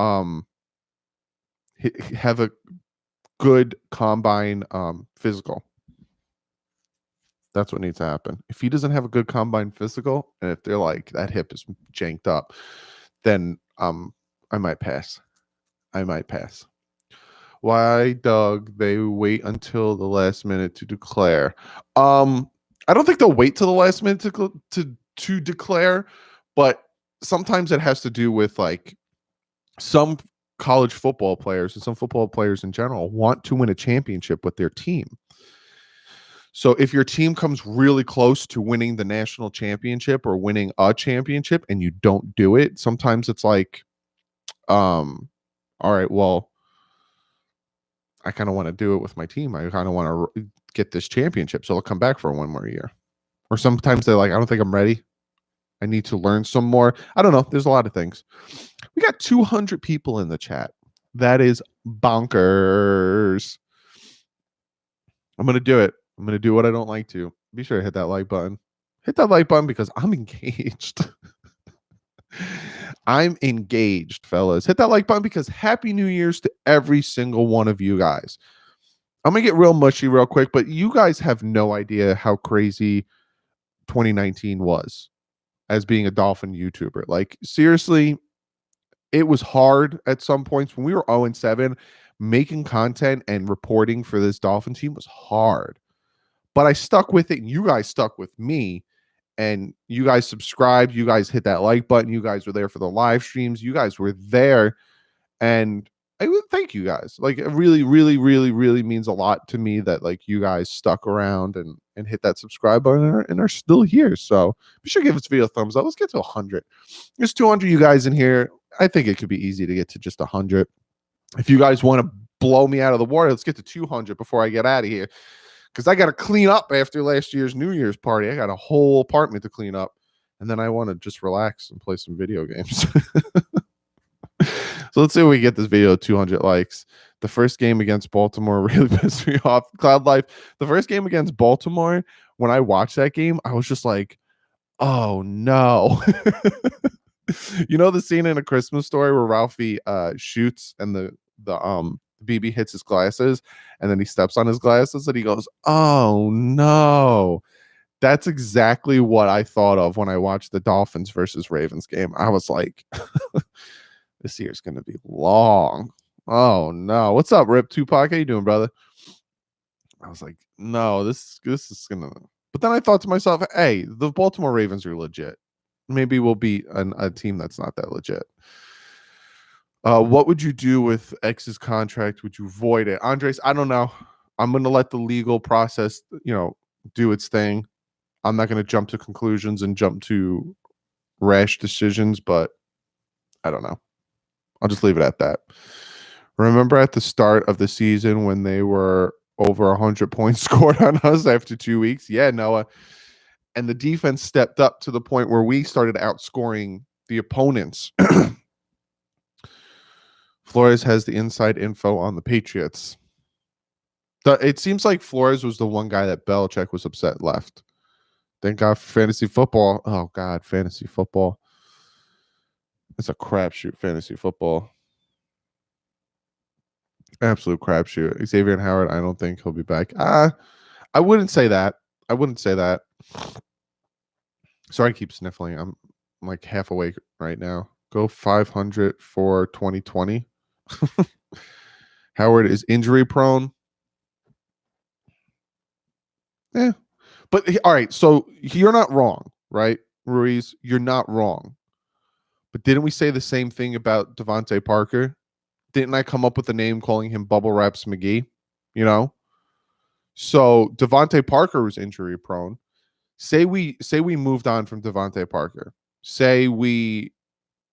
[SPEAKER 1] have a good combine physical. That's what needs to happen. If he doesn't have a good combine physical, and if they're like, that hip is janked up, then I might pass. Why, Doug, they wait until the last minute to declare? I don't think they'll wait till the last minute to declare, but sometimes it has to do with like some college football players and some football players in general want to win a championship with their team. So if your team comes really close to winning the national championship or winning a championship and you don't do it, sometimes it's like, all right, well, I kind of want to do it with my team. I kind of want to get this championship, so I'll come back for 1 more year. Or sometimes they're like, I don't think I'm ready. I need to learn some more. I don't know. There's a lot of things. We got 200 people in the chat. That is bonkers. I'm going to do it. I'm going to do what I don't like to. Be sure to hit that like button. Hit that like button because I'm engaged. I'm engaged, fellas. Hit that like button because Happy New Year's to every single one of you guys. I'm going to get real mushy real quick, but you guys have no idea how crazy 2019 was as being a Dolphin YouTuber. Like, seriously, it was hard at some points. When we were 0-7, making content and reporting for this Dolphin team was hard. But I stuck with it, and you guys stuck with me. And you guys subscribed. You guys hit that like button. You guys were there for the live streams. You guys were there. And I would thank you guys. Like, it really, really, really, really means a lot to me that like you guys stuck around and hit that subscribe button and are still here. So be sure to give this video a thumbs up. Let's get to 100. There's 200 you guys in here. I think it could be easy to get to just 100. If you guys want to blow me out of the water, let's get to 200 before I get out of here. Because I got to clean up after last year's New Year's party. I got a whole apartment to clean up. And then I want to just relax and play some video games. So let's see if we get this video 200 likes. The first game against Baltimore really pissed me off. Cloud Life, the first game against Baltimore, when I watched that game, I was just like, oh no. You know the scene in A Christmas Story where Ralphie shoots and the BB hits his glasses and then he steps on his glasses and he goes, oh no. That's exactly what I thought of when I watched the Dolphins versus Ravens game. I was like, this year's going to be long. Oh no. What's up, Rip Tupac? How you doing, brother? I was like, no, this is going to But then I thought to myself, hey, the Baltimore Ravens are legit. Maybe we'll beat a team that's not that legit. What would you do with X's contract? Would you void it? Andres, I don't know. I'm going to let the legal process, do its thing. I'm not going to jump to conclusions and jump to rash decisions, but I don't know. I'll just leave it at that. Remember at the start of the season when they were over 100 points scored on us after 2 weeks? Yeah, Noah. And the defense stepped up to the point where we started outscoring the opponents. Flores has the inside info on the Patriots. It seems like Flores was the one guy that Belichick was upset left. Thank God for fantasy football. Oh, God, fantasy football. It's a crapshoot, fantasy football. Absolute crapshoot. Xavier Howard, I don't think he'll be back. I wouldn't say that. Sorry, I keep sniffling. I'm like half awake right now. Go 500 for 2020. Howard is injury prone. Yeah. But all right, so you're not wrong, right, Ruiz? You're not wrong. But didn't we say the same thing about Devontae Parker? Didn't I come up with a name calling him Bubble Wraps McGee? So Devontae Parker was injury prone. Say we moved on from Devontae Parker. Say we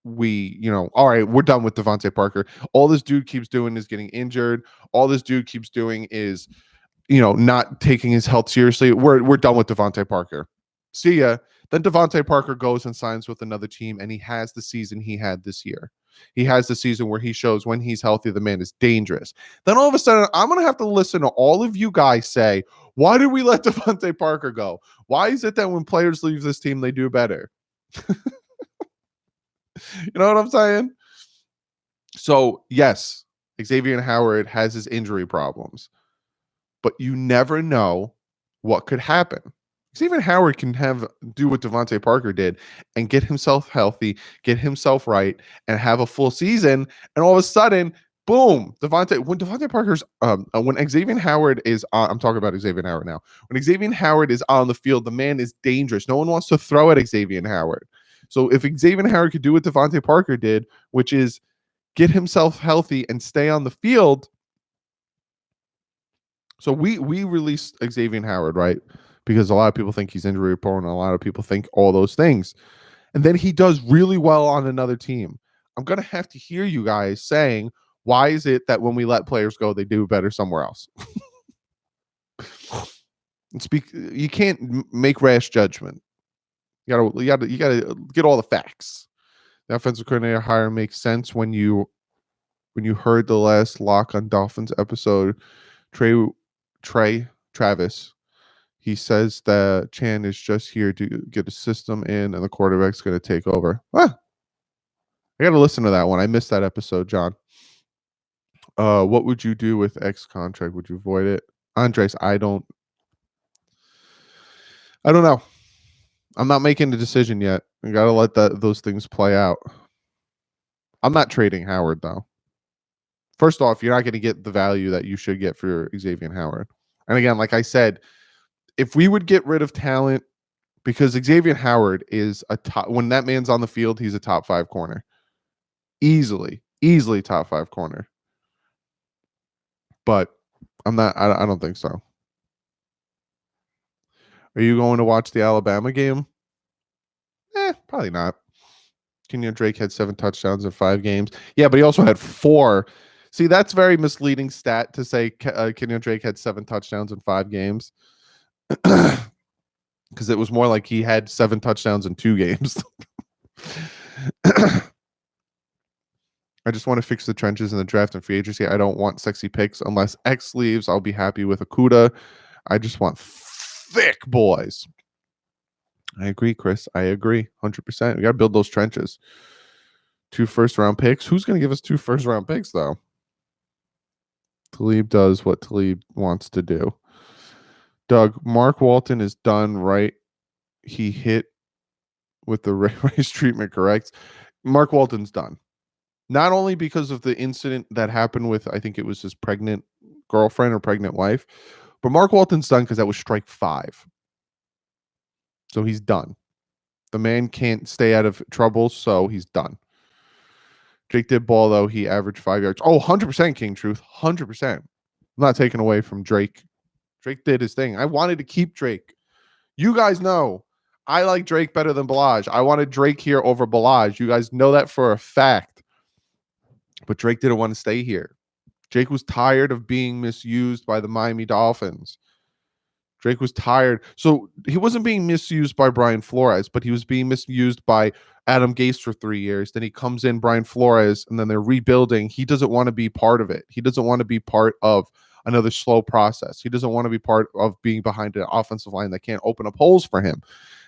[SPEAKER 1] all right, we're done with Devontae Parker. All this dude keeps doing is getting injured. All this dude keeps doing is, not taking his health seriously. We're done with Devontae Parker. See ya. Then Devontae Parker goes and signs with another team, and he has the season he had this year. He has the season where he shows when he's healthy, the man is dangerous. Then all of a sudden, I'm going to have to listen to all of you guys say, why did we let Devontae Parker go? Why is it that when players leave this team, they do better? You know what I'm saying? So, yes, Xavier Howard has his injury problems, but you never know what could happen. Xavier Howard can do what Devontae Parker did and get himself healthy, get himself right, and have a full season. And all of a sudden, boom, when Devontae Parker's when Xavier Howard is on, I'm talking about Xavier Howard now. When Xavier Howard is on the field, the man is dangerous. No one wants to throw at Xavier Howard. So if Xavier Howard could do what Devontae Parker did, which is get himself healthy and stay on the field. So we released Xavier Howard, right? Because a lot of people think he's injury prone, and a lot of people think all those things. And then he does really well on another team. I'm going to have to hear you guys saying, why is it that when we let players go, they do better somewhere else? You can't make rash judgment. You gotta get all the facts. The offensive coordinator hire makes sense when you heard the last Lock on Dolphins episode. Travis, he says that Chan is just here to get a system in, and the quarterback's going to take over. I got to listen to that one. I missed that episode, John. What would you do with X contract? Would you void it, Andres? I don't know. I'm not making a decision yet. I got to let those things play out. I'm not trading Howard, though. First off, you're not going to get the value that you should get for Xavier Howard. And again, like I said, if we would get rid of talent, because Xavier Howard is when that man's on the field, he's a top 5 corner. Easily top 5 corner. But I don't think so. Are you going to watch the Alabama game? Probably not. Kenyon Drake had 7 touchdowns in 5 games. Yeah, but he also had 4. See, that's very misleading stat to say Kenyon Drake had 7 touchdowns in 5 games. Because it was more like he had 7 touchdowns in 2 games. I just want to fix the trenches in the draft and free agency. I don't want sexy picks unless X leaves. I'll be happy with Akuda. I just want thick boys. I agree, Chris. I agree 100%. We got to build those trenches. 2 first-round picks. Who's going to give us 2 first-round picks, though? Talib does what Talib wants to do. Doug, Mark Walton is done, right? He hit with the race treatment, correct? Mark Walton's done. Not only because of the incident that happened with, I think it was his pregnant girlfriend or pregnant wife, but Mark Walton's done because that was strike 5. So he's done. The man can't stay out of trouble, so he's done. Drake did ball, though. He averaged 5 yards. Oh, 100% King Truth. 100%. I'm not taking away from Drake. Drake did his thing. I wanted to keep Drake. You guys know I like Drake better than Balaj. I wanted Drake here over Balaj. You guys know that for a fact. But Drake didn't want to stay here. Drake was tired of being misused by the Miami Dolphins. Drake was tired. So he wasn't being misused by Brian Flores, but he was being misused by Adam Gase for 3 years. Then he comes in, Brian Flores, and then they're rebuilding. He doesn't want to be part of it. He doesn't want to be part of another slow process. He doesn't want to be part of being behind an offensive line that can't open up holes for him,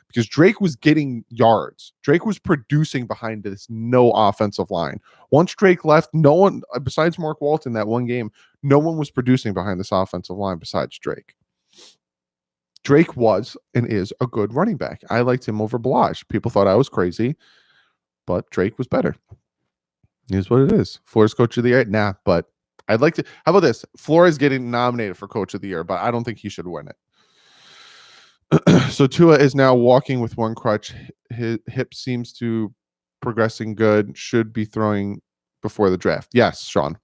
[SPEAKER 1] because Drake was getting yards. Drake was producing behind this no offensive line. Once Drake left, no one, besides Mark Walton that one game, no one was producing behind this offensive line besides Drake. Drake was and is a good running back. I liked him over Balaj. People thought I was crazy, but Drake was better. Here's what it is. Flores Coach of the Year? Nah, but I'd like to. How about this? Flores getting nominated for Coach of the Year, but I don't think he should win it. So Tua is now walking with one crutch. His hip seems to progressing good. Should be throwing before the draft. Yes, Sean.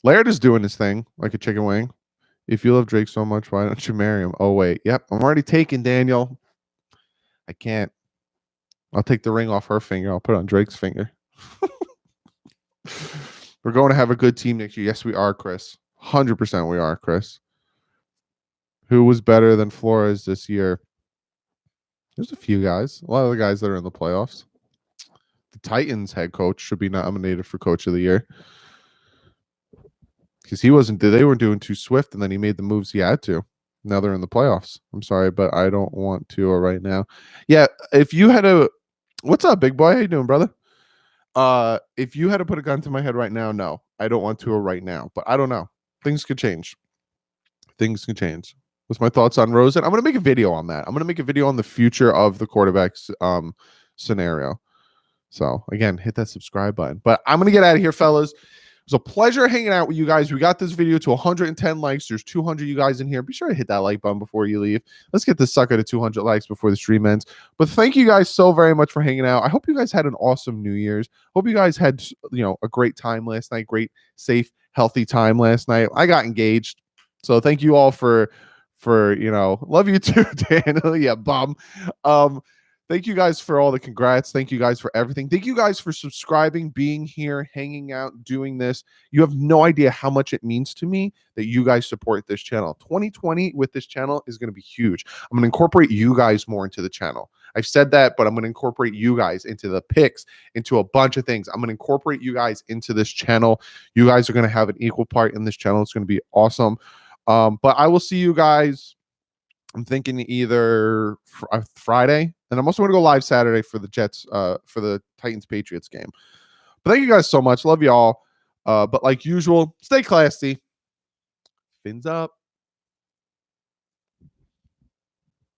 [SPEAKER 1] Laird is doing his thing like a chicken wing. If you love Drake so much, why don't you marry him? Oh, wait. Yep. I'm already taken, Daniel. I can't. I'll take the ring off her finger. I'll put it on Drake's finger. We're going to have a good team next year. Yes, we are, Chris. 100% we are, Chris. Who was better than Flores this year? There's a few guys. A lot of the guys that are in the playoffs. The Titans head coach should be nominated for Coach of the Year. Because they weren't doing too swift, and then he made the moves he had to. Now they're in the playoffs. I'm sorry, but I don't want to right now. Yeah, if you had a, what's up, big boy? How you doing, brother? If you had to put a gun to my head right now, no, I don't want to right now. But I don't know. Things could change. Things can change. What's my thoughts on Rosen? I'm gonna make a video on that. I'm gonna make a video on the future of the quarterbacks scenario. So again, hit that subscribe button. But I'm gonna get out of here, fellas. It was a pleasure hanging out with you guys. We got this video to 110 likes. There's 200 you guys in here. Be sure to hit that like button before you leave. Let's get this sucker to 200 likes before the stream ends. But thank you guys so very much for hanging out. I hope you guys had an awesome New Year's. Hope you guys had, a great time last night. Great, safe, healthy time last night. I got engaged. So thank you all for love you too, Dan. Yeah, bum. Thank you guys for all the congrats. Thank you guys for everything. Thank you guys for subscribing, being here, hanging out, doing this. You have no idea how much it means to me that you guys support this channel. 2020 with this channel is going to be huge. I'm going to incorporate you guys more into the channel. I've said that, but I'm going to incorporate you guys into the picks, into a bunch of things. I'm going to incorporate you guys into this channel. You guys are going to have an equal part in this channel. It's going to be awesome. But I will see you guys. I'm thinking either Friday, and I'm also going to go live Saturday for the Jets, for the Titans Patriots game. But thank you guys so much. Love you all. But like usual, stay classy. Fins up.